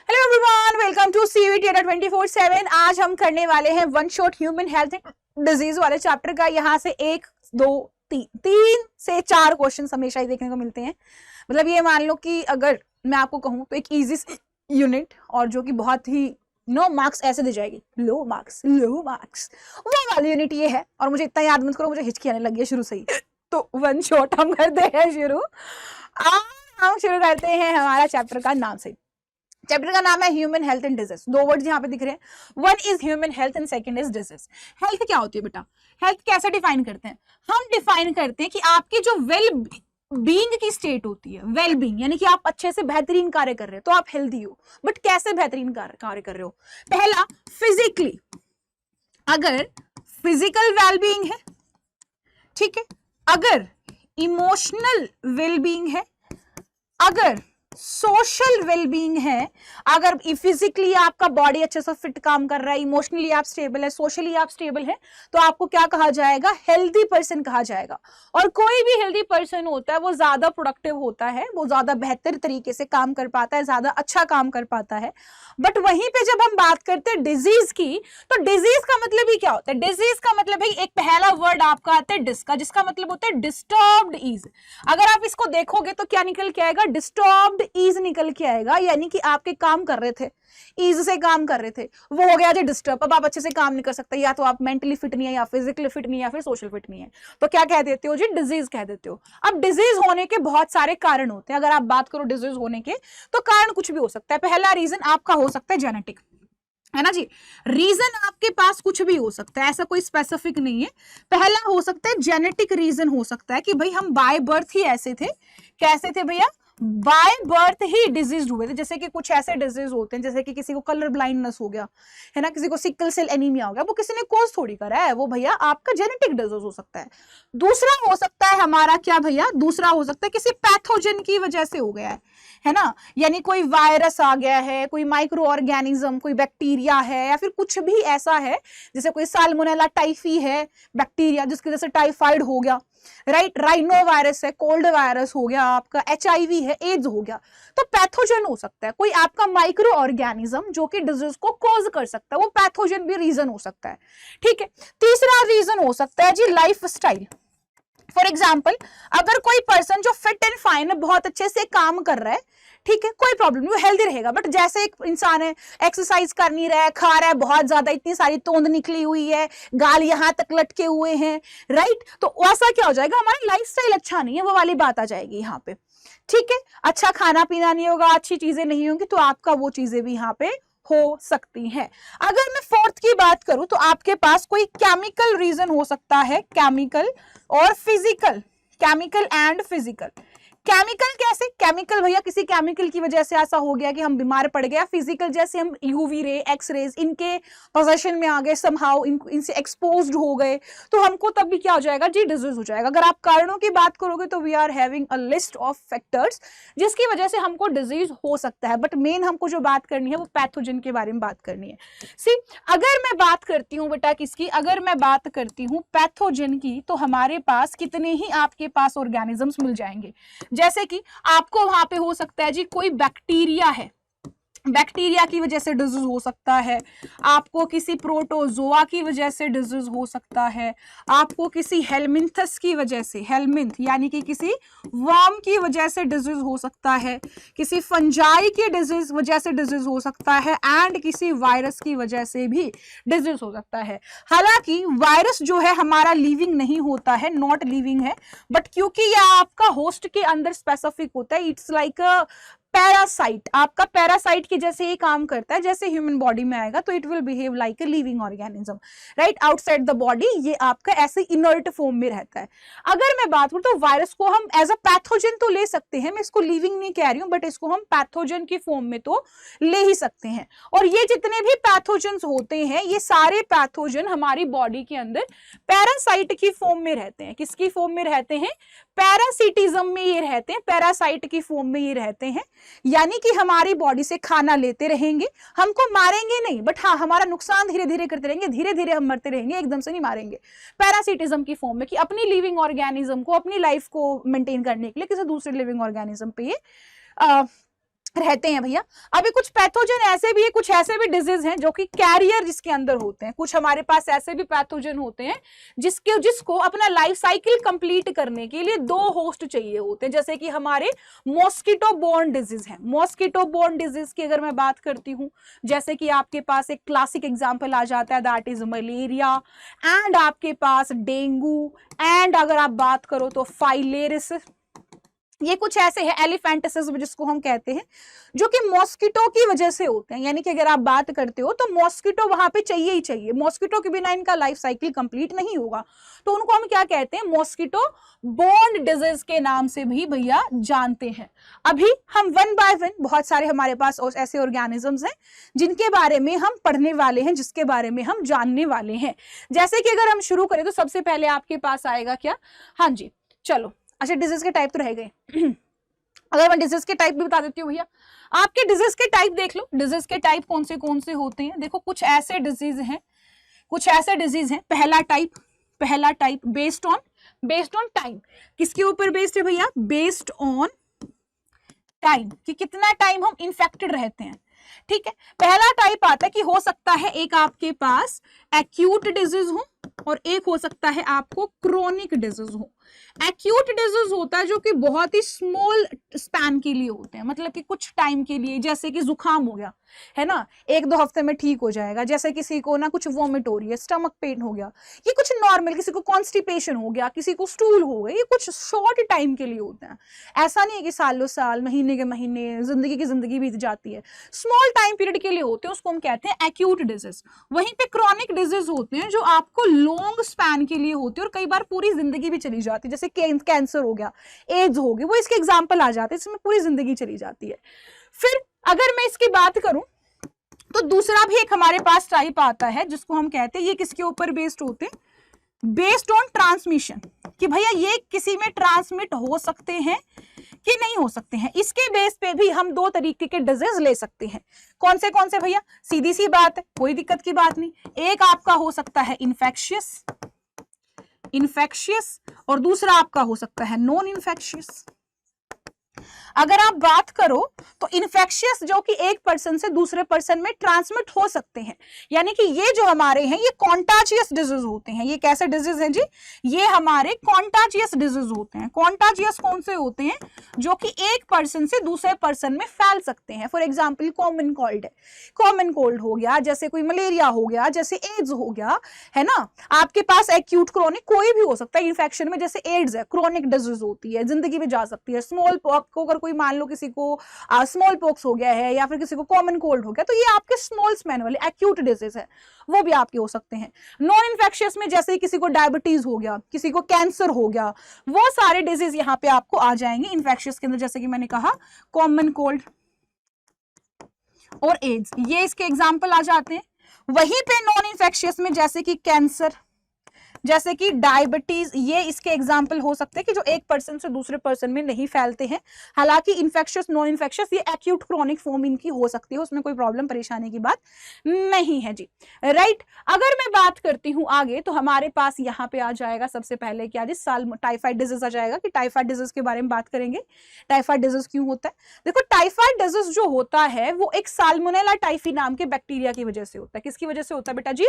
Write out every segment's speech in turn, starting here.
Hello everyone, welcome to CVT 24/7। आज हम करने वाले हैं one shot human health disease वाले चैप्टर का। यहाँ से 1 2 3 से 4 क्वेश्चन हमेशा ही देखने को मिलते हैं। मतलब ये मान लो कि अगर मैं आपको कहूँ तो एक इजी यूनिट और जो कि बहुत ही नो मार्क्स ऐसे दे जाएगी, लो मार्क्स वो वाली यूनिट ये है। और मुझे इतना याद मत करो, मुझे हिचकी आने लगी है शुरू से ही। तो वन शॉट हम करते हैं शुरू। हम शुरू करते हैं हमारा चैप्टर का नाम से। चैप्टर का नाम है human health and disease. 2 words यहाँ पे दिख रहे हैं, one is human health and second is disease. Health क्या होती है बेटा? हेल्थ कैसे डिफाइन करते हैं? हम डिफाइन करते हैं कि आपकी जो वेल बीइंग की स्टेट होती है, वेल बीइंग यानी कि आप अच्छे से बेहतरीन कार्य कर रहे हो तो आप हेल्दी हो। बट कैसे बेहतरीन कार्य कर रहे हो? पहला, फिजिकली, अगर फिजिकल वेल बीइंग है, ठीक है, अगर इमोशनल वेल बीइंग है, अगर सोशल वेलबींग है, अगर फिजिकली आपका बॉडी अच्छे से फिट काम कर रहा है, इमोशनली आप स्टेबल है, सोशली आप स्टेबल है, तो आपको क्या कहा जाएगा? हेल्दी पर्सन कहा जाएगा। और कोई भी हेल्दी पर्सन होता है वो ज्यादा प्रोडक्टिव होता है, वो ज्यादा बेहतर तरीके से काम कर पाता है, ज्यादा अच्छा काम कर पाता है। बट वहीं पे जब हम बात करते हैं डिजीज की, तो डिजीज का मतलब ही क्या होता है? डिजीज का मतलब है एक पहला वर्ड आपका आता है डिस का, जिसका मतलब होता है डिस्टर्ब्ड ईज। अगर आप इसको देखोगे तो क्या निकल के आएगा? डिस्टर्ब्ड ईज निकल के आएगा। यानी कि आपके काम कर रहे थे, ईज से काम कर रहे थे, वो हो गया जो डिस्टर्ब। अब आप अच्छे से काम नहीं कर सकते, या तो आप मेंटली फिट नहीं है, या फिजिकली फिट नहीं है, या फिर सोशल फिट नहीं है, तो क्या कह देते हो जी? डिजीज कह देते हो। अब डिजीज होने के बहुत सारे कारण होते हैं। अगर आप बात करो डिजीज होने के, तो कारण कुछ भी हो सकता है। पहला रीजन आपका हो सकता है जेनेटिक, है ना जी। रीजन आपके पास कुछ भी हो सकता है, ऐसा कोई स्पेसिफिक नहीं है। पहला हो सकता है जेनेटिक रीजन, हो सकता है कि भाई हम बाय बर्थ ही ऐसे थे। कैसे थे भैया? बाय बर्थ ही डिजीज हुए थे। जैसे कि कुछ ऐसे डिजीज होते हैं, जैसे कि किसी को कलर ब्लाइंडनेस हो गया, है ना, किसी को सिकल सेल एनीमिया हो गया, वो किसी ने कोर्स थोड़ी करा है, वो भैया आपका जेनेटिक डिजीज हो सकता है। दूसरा हो सकता है हमारा क्या भैया? दूसरा हो सकता है किसी पैथोजन की वजह से हो गया है ना। यानी कोई वायरस आ गया है, कोई माइक्रो ऑर्गेनिज्म, कोई बैक्टीरिया है, या फिर कुछ भी ऐसा है, जैसे कोई साल्मोनेला टाइफी है बैक्टीरिया, जिसकी वजह से टाइफाइड हो गया, राइट, राइनो वायरस है, कोल्ड वायरस हो गया, आपका HIV है, एड्स हो गया। तो पैथोजन हो सकता है कोई आपका माइक्रो ऑर्गेनिज्म जो कि डिजीज को कॉज कर सकता है, वो पैथोजन भी रीजन हो सकता है। ठीक है। तीसरा रीजन हो सकता है जी लाइफ स्टाइल। फॉर एग्जाम्पल, अगर कोई पर्सन जो फिट एंड फाइन है, बहुत अच्छे से काम कर रहा है, ठीक है, कोई प्रॉब्लम नहीं, वो हेल्दी रहेगा। बट जैसे एक इंसान है, एक्सरसाइज कर नहीं रहा है, खा रहा है बहुत ज्यादा, इतनी सारी तोंद निकली हुई है, गाल यहां तक लटके हुए हैं, राइट, तो ऐसा क्या हो जाएगा? हमारा लाइफस्टाइल अच्छा नहीं है, वो वाली बात आ जाएगी यहाँ पे। ठीक है, अच्छा खाना पीना नहीं होगा, अच्छी चीजें नहीं होंगी, तो आपका वो चीजें भी यहाँ पे हो सकती है। अगर मैं फोर्थ की बात करूं तो आपके पास कोई केमिकल रीजन हो सकता है, केमिकल और physical, chemical and physical. Chemical कैसे? केमिकल भैया किसी केमिकल की वजह से ऐसा हो गया कि हम बीमार पड़ गए। फिजिकल जैसे हम यूवी रे, एक्स रेज इनके पोजेशन में आ गए, समहाउ इनसे एक्सपोज्ड हो गए, तो हमको तब भी क्या हो जाएगा जी? डिजीज हो जाएगा। अगर आप कारणों की बात करोगे तो we are having a list of factors जिसकी वजह से हमको डिजीज हो सकता है। बट मेन हमको जो बात करनी है वो पैथोजन के बारे में बात करनी है। सी, अगर मैं बात करती हूँ बेटा किसकी, अगर मैं बात करती हूँ पैथोजन की, तो हमारे पास कितने ही आपके पास ऑर्गेनिजम्स मिल जाएंगे। जैसे कि आपको वहां पे हो सकता है जी कोई बैक्टीरिया है, बैक्टीरिया की वजह से डिजीज हो सकता है, आपको किसी प्रोटोजोआ की वजह से डिजीज हो सकता है, आपको किसी हेलमिंथस की वजह से, हेलमिंथ यानी कि किसी वर्म की वजह से डिजीज हो सकता है, किसी फंजाई की डिजीज वजह से डिजीज हो सकता है, एंड किसी वायरस की वजह से भी डिजीज हो सकता है। हालांकि वायरस जो है हमारा लिविंग नहीं होता है, नॉट लिविंग है, बट क्योंकि यह आपका होस्ट के अंदर स्पेसिफिक होता है, इट्स लाइक अ पैरासाइट, आपका पैरासाइट की जैसे ही काम करता है, जैसे ह्यूमन बॉडी में आएगा तो it will behave like a living organism, right, outside the body ये आपका ऐसे इनर्ट फॉर्म में रहता है। अगर मैं बात करूं तो वायरस को हम एज अ पैथोजन तो ले सकते हैं, मैं इसको लिविंग नहीं कह रही हूं, बट इसको हम पैथोजन की फॉर्म में तो ले ही सकते हैं। और ये जितने भी पैथोजन होते हैं, ये सारे पैथोजन हमारी बॉडी के अंदर पैरासाइट की फॉर्म में रहते हैं। किसकी फॉर्म में रहते हैं? पैरासिटिज्म में ये रहते हैं, पैरासाइट की फॉर्म में ये रहते हैं। यानी कि हमारी बॉडी से खाना लेते रहेंगे, हमको मारेंगे नहीं, बट हाँ हमारा नुकसान धीरे धीरे करते रहेंगे, धीरे धीरे हम मरते रहेंगे, एकदम से नहीं मारेंगे। पैरासिटिज्म की फॉर्म में कि अपनी लिविंग ऑर्गेनिज्म को, अपनी लाइफ को मेंटेन करने के लिए किसी दूसरे लिविंग ऑर्गेनिज्म पे ये रहते हैं भैया। अभी कुछ पैथोजन ऐसे भी है, कुछ ऐसे भी डिजीज हैं जो कि कैरियर जिसके अंदर होते हैं, कुछ हमारे पास ऐसे भी पैथोजन होते हैं जिसको अपना लाइफ साइकिल कंप्लीट करने के लिए 2 होस्ट चाहिए होते हैं, जैसे कि हमारे मॉस्किटो बोर्न डिजीज है। मॉस्किटो बोर्न डिजीज की अगर मैं बात करती हूँ, जैसे कि आपके पास एक क्लासिक एग्जाम्पल आ जाता है, दैट इज मलेरिया, एंड आपके पास डेंगू, एंड अगर आप बात करो तो फाइलेरिस, ये कुछ ऐसे हैं, एलिफेंटिसिस जिसको हम कहते हैं, जो कि मॉस्किटो की वजह से होते हैं। यानी कि अगर आप बात करते हो तो मॉस्किटो वहां पे चाहिए ही चाहिए, मॉस्किटो के बिना इनका लाइफ साइकिल कंप्लीट नहीं होगा, तो उनको हम क्या कहते हैं, मॉस्किटो बोर्न डिजीज के नाम से भी भैया जानते हैं। अभी हम वन बाय वन बहुत सारे हमारे पास ऐसे ऑर्गेनिजम्स हैं जिनके बारे में हम पढ़ने वाले हैं, जिसके बारे में हम जानने वाले हैं। जैसे कि अगर हम शुरू करें तो सबसे पहले आपके पास आएगा क्या, हाँ जी चलो, अच्छा डिजीज के टाइप तो रह गए अगर मैं डिजीज के टाइप भी बता देती हूँ भैया, आपके डिजीज के टाइप देख लो। डिजीज के टाइप कौन से होते हैं, देखो कुछ ऐसे डिजीज हैं, कुछ ऐसे डिजीज हैं। पहला टाइप बेस्ड ऑन टाइम, किसके ऊपर बेस्ड है भैया, बेस्ड ऑन टाइम, कि कितना टाइम हम इन्फेक्टेड रहते हैं। ठीक है, पहला टाइप आता है कि हो सकता है एक आपके पास एक्यूट डिजीज हो और एक हो सकता है आपको क्रोनिक डिजीज हो। एक्यूट डिजीज होता है जो कि बहुत ही स्मॉल स्पैन के लिए होते हैं, मतलब कि कुछ टाइम के लिए, जैसे कि जुकाम हो गया है ना, 1-2 हफ्ते में ठीक हो जाएगा। जैसे किसी को ना कुछ वॉमिट हो रही है, स्टमक पेन हो गया, ये कुछ नॉर्मल, किसी को कॉन्स्टिपेशन हो गया, किसी को स्टूल हो गया, ये कुछ शॉर्ट टाइम के लिए होता है। ऐसा नहीं है कि सालों साल, महीने के महीने, जिंदगी की जिंदगी बीत जाती है, स्मॉल टाइम पीरियड के लिए होते हैं, उसको हम कहते हैं एक्यूट डिजीज। वहीं पे क्रॉनिक डिजीज होते हैं जो आपको लॉन्ग स्पैन के लिए होते हैं और कई बार पूरी जिंदगी भी चली जाती है, जैसे कैंसर हो गया, एड्स हो गई, वो इसके एग्जाम्पल आ जाते हैं, इसमें पूरी जिंदगी चली जाती है। फिर अगर मैं इसकी बात करूं तो दूसरा भी एक हमारे पास टाइप आता है जिसको हम कहते हैं, ये किसके ऊपर बेस्ड होते हैं, बेस्ड ऑन ट्रांसमिशन, कि भैया ये किसी में ट्रांसमिट हो सकते हैं कि नहीं हो सकते हैं। इसके बेस पे भी हम 2 तरीके के डिजीज ले सकते हैं। कौन से भैया, सीधी सी बात है, कोई दिक्कत की बात नहीं। एक आपका हो सकता है इन्फेक्शियस और दूसरा आपका हो सकता है नॉन इन्फेक्शियस। अगर आप बात करो तो इन्फेक्शियस जो कि एक पर्सन से दूसरे पर्सन में ट्रांसमिट हो सकते हैं, यानी कि ये जो हमारे हैं ये कॉन्टाजियस डिजीज होते हैं। ये कैसे डिजीज हैं जी, ये हमारे कॉन्टाजियस डिजीज होते हैं। कॉन्टाजियस कौन से होते हैं, जो कि एक पर्सन से दूसरे पर्सन में फैल सकते हैं। फॉर एग्जाम्पल कॉमन कोल्ड हो गया, जैसे कोई मलेरिया हो गया, जैसे एड्स हो गया, है ना। आपके पास एक्यूट क्रोनिक कोई भी हो सकता है इन्फेक्शन में, जैसे एड्स है, क्रोनिक डिजीज होती है, जिंदगी में जा सकती है। स्मॉल पॉक्स को अगर कोई मान लो किसी को स्मॉल पॉक्स हो गया है या फिर किसी को कॉमन कोल्ड हो गया, तो ये आपके स्मॉल स्पैन वाले एक्यूट डिजीज है, वो भी आपके हो सकते हैं। नॉन इन्फेक्शियस में जैसे किसी को डायबिटीज हो गया, किसी को कैंसर हो गया, वो सारे डिजीज यहाँ पे आपको आ जाएंगे इन्फेक्शियस के अंदर, जैसे कि मैंने कहा कॉमन कोल्ड और एड्स, ये इसके एग्जाम्पल आ जाते हैं। वहीं पे नॉन इन्फेक्शियस में जैसे कि कैंसर, जैसे कि डायबिटीज, ये इसके एग्जाम्पल हो सकते हैं कि जो एक पर्सन से दूसरे पर्सन में नहीं फैलते हैं। हालांकि इन्फेक्शियस, नॉन इन्फेक्शियस, ये एक्यूट क्रोनिक फॉर्म इनकी हो सकती है, उसमें कोई प्रॉब्लम परेशानी की बात नहीं है जी, राइट। अगर मैं बात करती हूं आगे तो हमारे पास यहाँ पे आ जाएगा सबसे पहले क्या जी, टाइफाइड डिजीज आ जाएगा, कि टाइफाइड डिजीज के बारे में बात करेंगे। टाइफाइड डिजीज क्यों होता है, देखो टाइफाइड डिजीज जो होता है वो एक साल्मोनेला टाइफी नाम के बैक्टीरिया की वजह से होता है। किसकी वजह से होता है बेटा जी,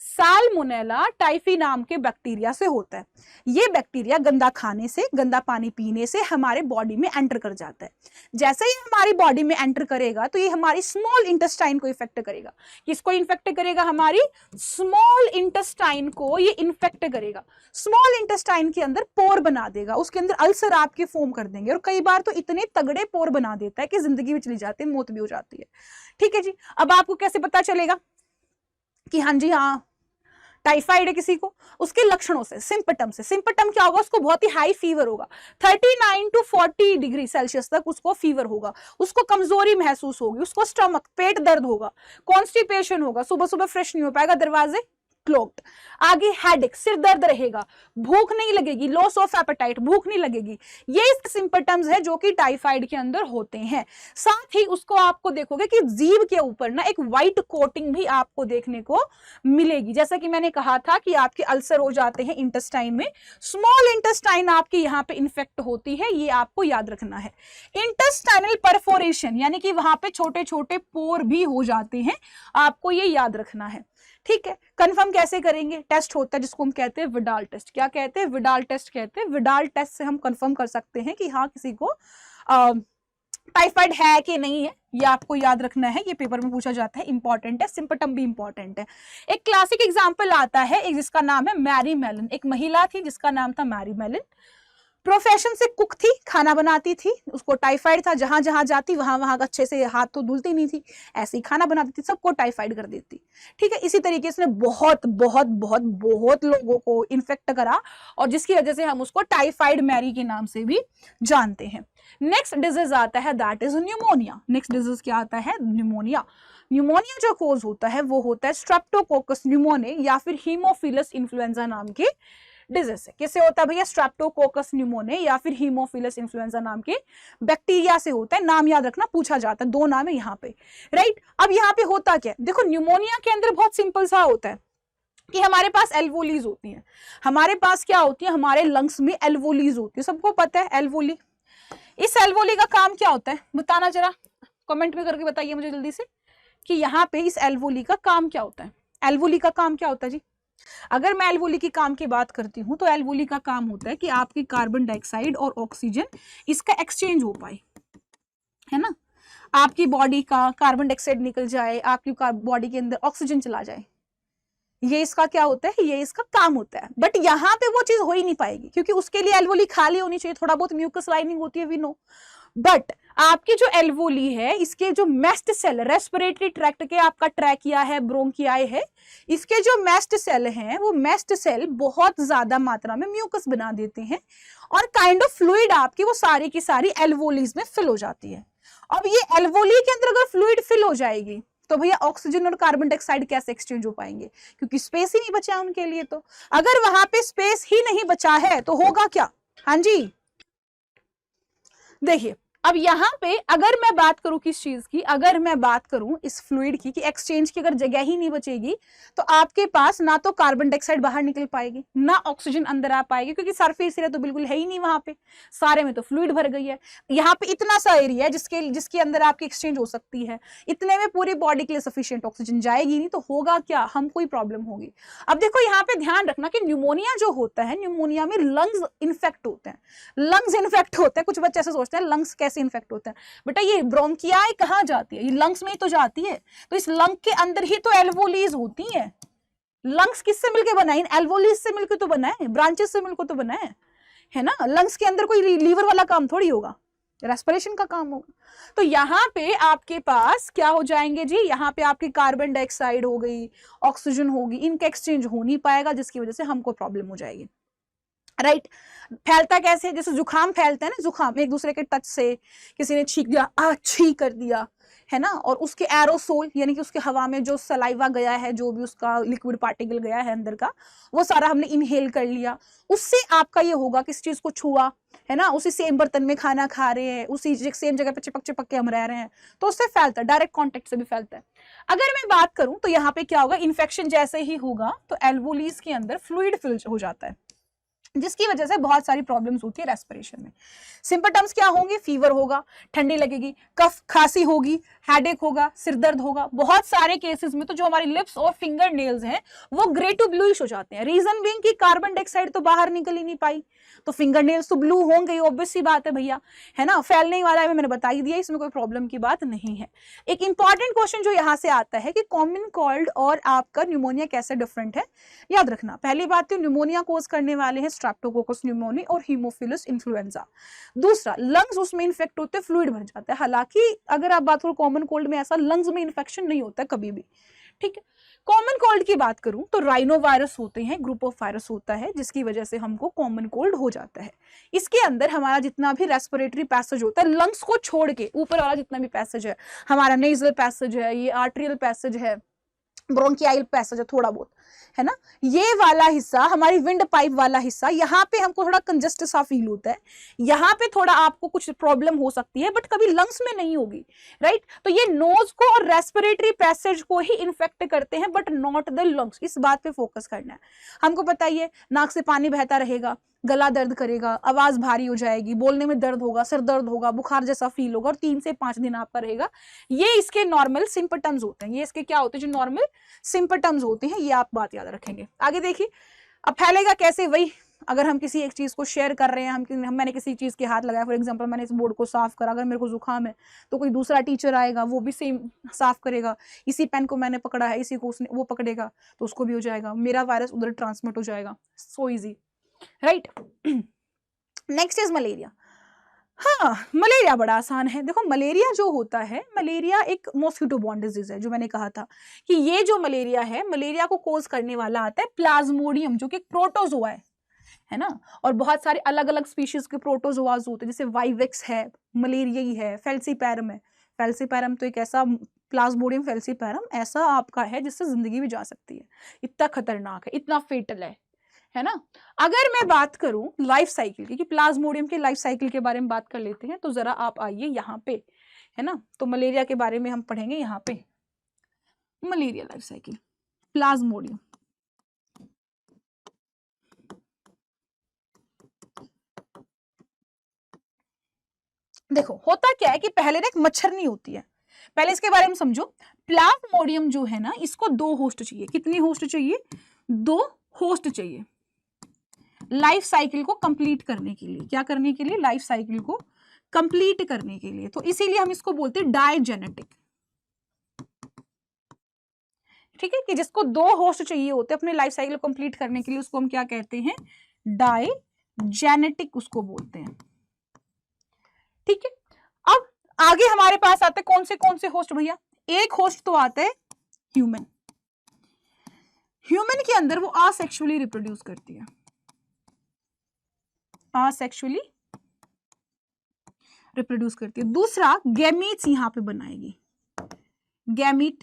साल्मोनेला टाइफी नाम के बैक्टीरिया से होता है। ये बैक्टीरिया गंदा खाने से, गंदा पानी पीने से हमारे बॉडी में एंटर कर जाता है। जैसे ही हमारी बॉडी में एंटर करेगा तो ये हमारी स्मॉल इंटेस्टाइन को इफेक्ट करेगा। किसको इन्फेक्ट करेगा, हमारी स्मॉल इंटेस्टाइन को ये इन्फेक्ट करेगा। स्मॉल इंटेस्टाइन के अंदर पोर बना देगा, उसके अंदर अल्सर आपके फॉर्म कर देंगे, और कई बार तो इतने तगड़े पोर बना देता है कि जिंदगी भी चली जाती है, मौत भी हो जाती है। ठीक है जी, अब आपको कैसे पता चलेगा कि हाँ जी हाँ टाइफाइड है किसी को, उसके लक्षणों से, सिम्पटम से। सिम्पटम क्या होगा, उसको बहुत ही हाई फीवर होगा, 39 to 40 डिग्री सेल्सियस तक उसको फीवर होगा, उसको कमजोरी महसूस होगी, उसको स्टमक, पेट दर्द होगा, कॉन्स्टिपेशन होगा, सुबह सुबह फ्रेश नहीं हो पाएगा, दरवाजे क्लोग्ड। आगे हेडेक, सिर दर्द रहेगा, भूख नहीं लगेगी, लॉस ऑफ एपेटाइट, भूख नहीं लगेगी। ये सिम्पटम्स है जो कि टाइफाइड के अंदर होते हैं। साथ ही उसको आपको देखोगे कि जीभ के ऊपर ना एक व्हाइट कोटिंग भी आपको देखने को मिलेगी। जैसा कि मैंने कहा था कि आपके अल्सर हो जाते हैं इंटेस्टाइन में, स्मॉल इंटेस्टाइन आपकी यहाँ पे इन्फेक्ट होती है, ये आपको याद रखना है। इंटेस्टाइनल परफोरेशन यानी कि वहां पे छोटे छोटे पोर भी हो जाते हैं, आपको ये याद रखना है। ठीक है, कंफर्म कैसे करेंगे? टेस्ट होता है जिसको हम कहते हैं विडाल टेस्ट। क्या कहते हैं? विडाल टेस्ट कहते हैं। विडाल टेस्ट से हम कंफर्म कर सकते हैं कि हाँ किसी को टाइफाइड है कि नहीं है, ये आपको याद रखना है, ये पेपर में पूछा जाता है, इंपॉर्टेंट है, सिम्पटम भी इंपॉर्टेंट है। एक क्लासिक एग्जांपल आता है एक जिसका नाम है मैरी मेलन। एक महिला थी जिसका नाम था मैरी मेलन, प्रोफेशन से कुक थी, खाना बनाती थी, उसको टाइफाइड था, जहां जहां जाती वहां वहां अच्छे से हाथ तो धुलती नहीं थी, ऐसे ही खाना बनाती थी, सबको टाइफाइड कर देती। ठीक है, इसी तरीके से बहुत बहुत बहुत बहुत लोगों को इन्फेक्ट करा और जिसकी वजह से हम उसको टाइफाइड मैरी के नाम से भी जानते हैं। नेक्स्ट डिजीज आता है that is pneumonia. Next disease क्या आता है? न्यूमोनिया। न्यूमोनिया जो कोज होता है वो होता है स्ट्रेप्टोकोकस न्यूमोनिया या फिर हीमोफिलस इन्फ्लुएंजा नाम के डिजीज से। किससे होता है भैया? स्ट्रेप्टोकोकस न्यूमोनिया या फिर हीमोफिलस इन्फ्लुएंजा नाम के बैक्टीरिया से होता है। नाम याद रखना, पूछा जाता है, दो नाम है यहाँ पे, राइट। अब यहाँ पे होता क्या? देखो न्यूमोनिया के अंदर बहुत सिंपल सा होता है कि हमारे पास एल्वोलीज होती हैं। हमारे पास क्या होती है? हमारे लंग्स में एल्वोलीज होती है, सबको पता है एल्वोली। इस एल्वोली का काम क्या होता है बताना जरा, कमेंट में करके बताइए मुझे जल्दी से कि यहाँ पे इस एल्वोली का काम क्या होता है। एल्वोली का काम क्या होता है जी? अगर मैं एल्वोली की काम की बात करती हूं तो एल्वोली का काम होता है कि आपकी कार्बन डाइऑक्साइड और ऑक्सीजन इसका एक्सचेंज हो पाए, है ना। आपकी बॉडी का कार्बन डाइऑक्साइड निकल जाए, आपकी बॉडी के अंदर ऑक्सीजन चला जाए, ये इसका क्या होता है? ये इसका काम होता है। बट यहाँ पे वो चीज हो ही नहीं पाएगी क्योंकि उसके लिए एल्वोली खाली होनी चाहिए, थोड़ा बहुत म्यूकस लाइनिंग होती है, वी नो। बट आपकी जो एल्वोली है, इसके जो मेस्ट सेल, रेस्पिरेटरी ट्रैक्ट के आपका ट्रैकिया है, ब्रोंकियाई है, इसके जो मेस्ट सेल हैं वो मेस्ट सेल बहुत ज्यादा मात्रा में म्यूकस बना देते हैं और काइंड ऑफ फ्लूइड आपकी वो सारी की सारी एल्वोलीज में फिल हो जाती है। अब ये एल्वोली के अंदर अगर फ्लूइड फिल हो जाएगी तो भैया ऑक्सीजन और कार्बन डाइऑक्साइड कैसे एक्सचेंज हो पाएंगे? क्योंकि स्पेस ही नहीं बचा उनके लिए। तो अगर वहां पे स्पेस ही नहीं बचा है तो होगा क्या? हाँ जी, देखिए अब यहाँ पे अगर मैं बात करूं किस चीज की, अगर मैं बात करूं इस फ्लूइड की कि एक्सचेंज की अगर जगह ही नहीं बचेगी तो आपके पास ना तो कार्बन डाइऑक्साइड बाहर निकल पाएगी ना ऑक्सीजन अंदर आ पाएगी, क्योंकि सरफेस एरिया तो बिल्कुल है ही नहीं वहां पे, सारे में तो फ्लूइड भर गई है। यहाँ पे इतना सा एरिया है जिसके अंदर आपकी एक्सचेंज हो सकती है, इतने में पूरी बॉडी के लिए सफिशियंट ऑक्सीजन जाएगी नहीं, तो होगा क्या? हमको ही प्रॉब्लम होगी। अब देखो यहाँ पे ध्यान रखना कि न्यूमोनिया जो होता है, न्यूमोनिया में लंग्स इन्फेक्ट होते हैं, लंग्स इन्फेक्ट होते हैं। कुछ बच्चे ऐसे सोचते हैं लंग्स कैसे इन्फेक्ट होता है, बेटा ये ब्रोंकियाई कहाँ जाती है? ये लंग्स में ही तो जाती है, तो इस लंग के अंदर ही तो एल्वोलीज होती है। लंग्स किससे मिलकर बना है? इन एल्वोलीज से मिलकर तो बना है, ब्रांचेस से मिलकर तो बना है ना। लंग्स के अंदर कोई लीवर वाला काम थोड़ी होगा, रेस्पिरेशन का काम होगा। तो यहाँ पे आपके पास क्या हो जाएंगे जी? यहाँ पे आपकी कार्बन डाइऑक्साइड हो गई, ऑक्सीजन होगी, इनका एक्सचेंज हो नहीं पाएगा, जिसकी वजह से हमको प्रॉब्लम हो जाएगी, राइट। फैलता कैसे? जैसे जुकाम फैलता है ना, जुकाम एक दूसरे के टच से, किसी ने छींक दिया, छींक कर दिया, है ना, और उसके एरोसोल यानी कि उसके हवा में जो सलाइवा गया है, जो भी उसका लिक्विड पार्टिकल गया है अंदर का, वो सारा हमने इनहेल कर लिया, उससे आपका ये होगा किस चीज को छुआ, है ना, उसी सेम बर्तन में खाना खा रहे हैं, उसी सेम जगह पे चिपक चिपक के हम रह रहे हैं, तो उससे फैलता है, डायरेक्ट कॉन्टेक्ट से भी फैलता है। अगर मैं बात करूं तो यहाँ पे क्या होगा? इन्फेक्शन जैसे ही होगा तो एल्वोलीज के अंदर फ्लूइड फिल हो जाता है, जिसकी वजह से बहुत सारी प्रॉब्लम्स होती है रेस्पिरेशन में। सिम्पटम्स क्या होंगे? फीवर होगा, ठंडी लगेगी, कफ खांसी होगी, हेडेक होगा, सिर दर्द होगा। बहुत सारे केसेस में तो जो हमारी लिप्स और फिंगर नेल्स हैं वो ग्रे टू ब्लूइश हो जाते हैं। रीजन बीइंग कि कार्बन डाइऑक्साइड तो बाहर निकल ही नहीं पाई, तो फिंगर नेल्स तो ब्लू होंगे, ऑब्वियस सी बात है भैया, है ना। फैलने वाला है, मैंने बता ही दिया, इसमें कोई प्रॉब्लम की बात नहीं है। एक इंपॉर्टेंट क्वेश्चन जो यहाँ से आता है कि कॉमन कोल्ड और आपका न्यूमोनिया कैसे डिफरेंट है, याद रखना। पहली बात तो न्यूमोनिया कोज करने वाले हैं स्ट्रेप्टोकोकस न्यूमोनिया और हीमोफिलस इन्फ्लुएंजा। दूसरा, लंग्स उसमें इन्फेक्ट होते हैं, फ्लूइड भर जाता है। हालांकि अगर आप बात करो कॉमन कोल्ड में, ऐसा लंग्स में इन्फेक्शन नहीं होता है कभी भी, ठीक है। कॉमन कोल्ड की बात करूं तो राइनो वायरस होते हैं, ग्रुप ऑफ वायरस होता है, जिसकी वजह से हमको कॉमन कोल्ड हो जाता है। इसके अंदर हमारा जितना भी रेस्पिरेटरी पैसेज होता है, लंग्स को छोड़ के ऊपर वाला जितना भी पैसेज है, हमारा नेजल पैसेज है, ये आर्टरियल पैसेज है, ब्रोंकियाल पैसेज थोड़ा बहुत, है ना। ये वाला हिस्सा हमारी विंड पाइप वाला हिस्सा, यहाँ पे हमको थोड़ा कंजस्ट सा फील होता है, यहाँ पे थोड़ा आपको कुछ प्रॉब्लम हो सकती है, बट कभी लंग्स में नहीं होगी, राइट। तो ये नोज को और रेस्पिरेटरी पैसेज को ही इन्फेक्ट करते हैं, बट नॉट द लंग्स। इस बात पे फोकस करना है हमको। पता ही है, नाक से पानी बहता रहेगा, गला दर्द करेगा, आवाज भारी हो जाएगी, बोलने में दर्द होगा, सिर दर्द होगा, बुखार जैसा फील होगा, और 3 से 5 दिन आपका रहेगा। ये इसके नॉर्मल सिम्पटम्स होते हैं, ये इसके क्या होते हैं, जो नॉर्मल सिम्पटम्स होते हैं, ये आप बात याद रखेंगे। आगे देखिए, अब फैलेगा कैसे, वही अगर हम किसी एक चीज को शेयर कर रहे हैं, मैंने किसी चीज के हाथ लगाया, फॉर एग्जांपल मैंने इस बोर्ड को साफ करा, अगर मेरे को जुकाम है तो कोई दूसरा टीचर आएगा, वो भी सेम साफ करेगा, इसी पेन को मैंने पकड़ा है, इसी को उसने वो पकड़ेगा तो उसको भी हो जाएगा, मेरा वायरस उधर ट्रांसमिट हो जाएगा। So easy, right. Next is malaria. हाँ, मलेरिया बड़ा आसान है। देखो, मलेरिया जो होता है, मलेरिया एक मॉस्किटो बॉर्न डिजीज है, जो मैंने कहा था कि ये जो मलेरिया है, मलेरिया को कोज करने वाला आता है प्लाज्मोडियम, जो कि प्रोटोजोआ है ना। और बहुत सारे अलग अलग स्पीशीज के प्रोटोजोआज होते हैं, जैसे वाइवेक्स है, मलेरियाई है, फेल्सीपैरम है। फेल्सीपैरम तो एक ऐसा, प्लाज्मोडियम फेल्सीपैरम ऐसा आपका है जिससे जिंदगी भी जा सकती है, इतना खतरनाक है, इतना फेटल है ना। अगर मैं बात करूं लाइफ साइकिल की, कि प्लाज्मोडियम के लाइफ साइकिल के बारे में बात कर लेते हैं, तो जरा आप आइए यहाँ पे, है ना। तो मलेरिया के बारे में हम पढ़ेंगे यहाँ पे, मलेरिया लाइफ साइकिल, प्लाज्मोडियम। देखो, होता क्या है कि पहले ना एक मच्छरनी होती है, पहले इसके बारे में समझो। प्लाज्मोडियम जो है ना, इसको 2 होस्ट चाहिए। कितनी होस्ट चाहिए? 2 होस्ट चाहिए लाइफ साइकिल को कंप्लीट करने के लिए। क्या करने के लिए? लाइफ साइकिल को कंप्लीट करने के लिए। तो इसीलिए हम इसको बोलते हैं डाइजेनेटिक, ठीक है, कि जिसको 2 होस्ट चाहिए होते हैं अपने लाइफ साइकिल कंप्लीट करने के लिए, उसको हम क्या कहते हैं? डाइजेनेटिक उसको बोलते हैं, ठीक है। अब आगे हमारे पास आते हैं कौन से होस्ट भैया? एक होस्ट तो आता है ह्यूमन। ह्यूमन के अंदर वो आसेक्सुअली रिप्रोड्यूस करती है, आसेक्सुअली रिप्रोड्यूस करती है। दूसरा, गैमीट्स यहां पे बनाएगी,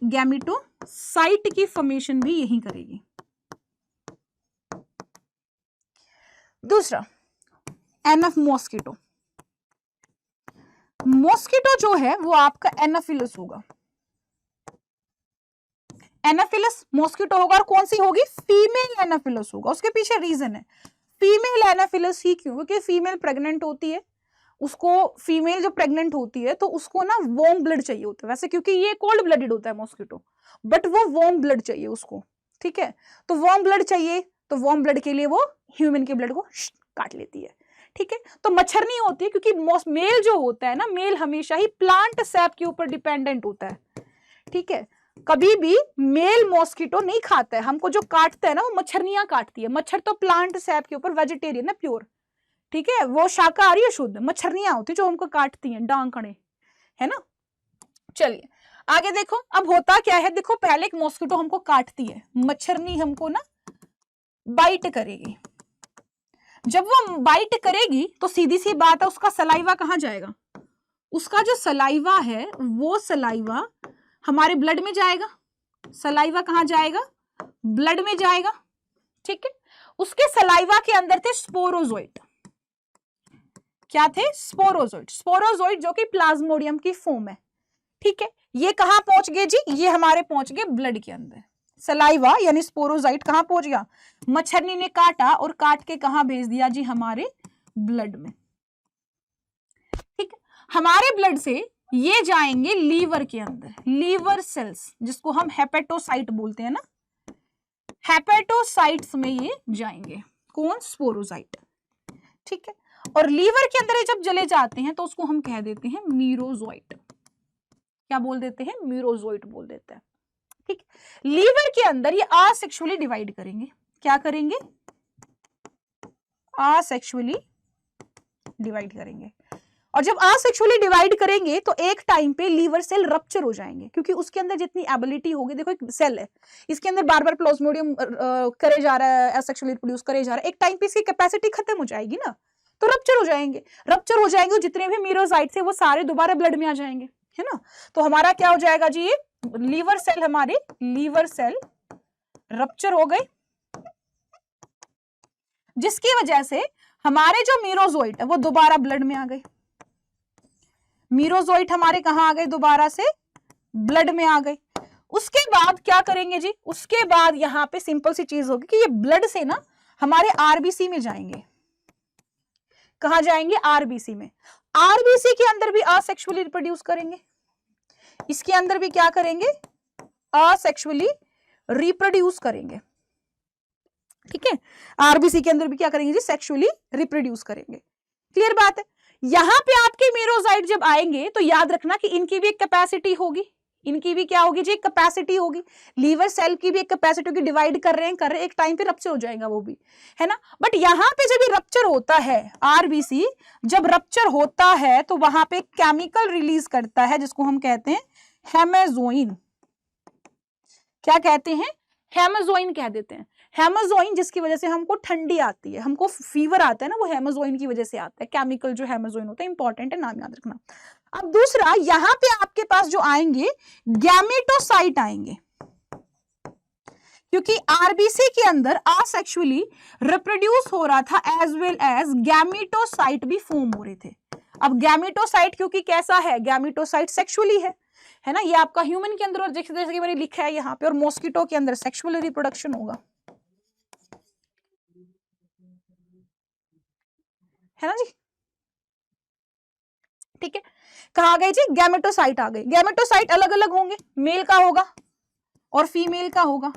गैमीटोसाइट की फॉर्मेशन भी यही करेगी। दूसरा, एनफ मॉस्किटो। मॉस्किटो जो है वो आपका एनाफिलस होगा, एनाफिलस मॉस्किटो होगा। और कौन सी होगी? फीमेल एनाफिलस होगा। उसके पीछे रीजन है, फीमेल एनाफिलस ही क्यों? क्योंकि फीमेल प्रेग्नेंट होती है, उसको फीमेल जो प्रेग्नेंट होती है तो उसको ना वार्म ब्लड चाहिए होता है वैसे, क्योंकि ये कोल्ड ब्लडेड होता है मॉस्किटो, बट वो वार्म ब्लड चाहिए उसको, ठीक है। तो वार्म ब्लड चाहिए, तो वार्म ब्लड के लिए वो ह्यूमन के ब्लड को काट लेती है, ठीक है। तो मच्छर नहीं होती है, क्योंकि मेल जो होता है ना, मेल हमेशा ही प्लांट सैप के ऊपर डिपेंडेंट होता है, ठीक है। कभी भी मेल मॉस्किटो नहीं खाता है, हमको जो काटता है ना वो मच्छरनियां काटती है। मच्छर तो प्लांट सैप के ऊपर वेजिटेरियन है, प्योर, ठीक है, वो शाकाहारी है शुद्ध। मच्छरनियां होती जो हमको काटती हैं, डांकड़े, है ना। चलिए आगे देखो, अब होता क्या है, देखो पहले एक मॉस्किटो हमको काटती है, मच्छरनी हमको ना बाइट करेगी। जब वो बाइट करेगी तो सीधी सी बात है, उसका सलाइवा कहां जाएगा? उसका जो सलाइवा है वो सलाइवा हमारे ब्लड में जाएगा। सलाइवा कहां जाएगा? ब्लड में जाएगा, ठीक है। उसके सलाइवा के अंदर थे स्पोरोजोइट। क्या थे? स्पोरोजोइट। स्पोरोजोइट जो कि प्लाज्मोडियम की फॉर्म है, ठीक है। ये कहां पहुंच गए जी? ये हमारे पहुंच गए ब्लड के अंदर। सलाइवा यानी स्पोरोजाइट कहां पहुंच गया? मच्छरनी ने काटा और काट के कहां भेज दिया जी? हमारे ब्लड में, ठीक है। हमारे ब्लड से ये जाएंगे लीवर के अंदर, लीवर सेल्स जिसको हम हेपेटोसाइट बोलते हैं ना, हेपेटोसाइट्स में ये जाएंगे। कौन? स्पोरोजाइट, ठीक है। और लीवर के अंदर जब चले जाते हैं तो उसको हम कह देते हैं मीरोजोइट। क्या बोल देते हैं? मीरोजोइट बोल देते हैं, ठीक। लीवर के अंदर ये आसेक्सुअली डिवाइड करेंगे। क्या करेंगे? आसेक्सुअली डिवाइड करेंगे। और जब आसेक्सुअली डिवाइड करेंगे तो एक टाइम पे लीवर सेल रप्चर हो जाएंगे, क्योंकि उसके अंदर जितनी एबिलिटी होगी, देखो एक सेल है, इसके अंदर बार बार प्लाज्मोडियम करे जा रहा है, एसेक्सुअली प्रोड्यूस करे जा रहा है, एक टाइम पे इसकी कैपेसिटी खत्म हो जाएगी ना, तो रप्चर हो जाएंगे। रप्चर हो जाएंगे, जितने भी मीरोसाइट थे वो सारे दोबारा ब्लड में आ जाएंगे, है ना। तो हमारा क्या हो जाएगा जी? ये लीवर सेल, हमारे लीवर सेल रप्चर हो गए, जिसकी वजह से हमारे जो मीरोजोइट है वो दोबारा ब्लड में आ गए। मीरोजोइट हमारे कहां आ गए, दोबारा से ब्लड में आ गए। उसके बाद क्या करेंगे जी, उसके बाद यहां पे सिंपल सी चीज होगी कि ये ब्लड से ना हमारे आरबीसी में जाएंगे। कहां जाएंगे, आरबीसी में। आरबीसी के अंदर भी असेक्सुअली रिप्रोड्यूस करेंगे, इसके अंदर भी क्या करेंगे, असेक्सुअली रिप्रोड्यूस करेंगे। ठीक है, आरबीसी के अंदर भी क्या करेंगे जी, सेक्सुअली रिप्रोड्यूस करेंगे। क्लियर बात है। यहां पे आपके मीरोजाइट जब आएंगे तो याद रखना कि इनकी भी एक कैपेसिटी होगी, इनकी भी क्या होगी जी, एक कैपेसिटी होगी। लीवर सेल की भी एक कैपेसिटी होगी, डिवाइड कर रहे हैं, एक टाइम पे रप्चर हो जाएगा वो भी, है ना। बट यहां पे जब ये रप्चर होता है, आरबीसी जब रप्चर होता है तो वहां पे केमिकल रिलीज करता है जिसको हम कहते हैं हेमेजोइन। क्या कहते हैं, हेमेजोइन कह देते हैं। हेमेजोइन, जिसकी वजह से हमको ठंडी आती है, हमको फीवर आता है ना, वो हेमेजोइन की वजह से आता है। केमिकल जो हेमेजोइन होता है, इंपॉर्टेंट है, नाम याद रखना। अब दूसरा, यहां पे आपके पास जो आएंगे गैमेटोसाइट आएंगे, क्योंकि आरबीसी के अंदर असेक्सुअली रिप्रोड्यूस हो रहा था, एज वेल एज गैमेटोसाइट भी फॉर्म हो रहे थे। अब गैमेटोसाइट क्योंकि कैसा है, गैमेटोसाइट सेक्सुअली है ना, ये आपका ह्यूमन के अंदर, और जैसे कि मैंने लिखा है यहाँ पे, और मॉस्किटो के अंदर सेक्सुअल रिप्रोडक्शन होगा, है ना जी। ठीक है, कहा गए जी, गैमेटोसाइट आ गए। गैमेटोसाइट अलग अलग होंगे, मेल का होगा और फीमेल का होगा।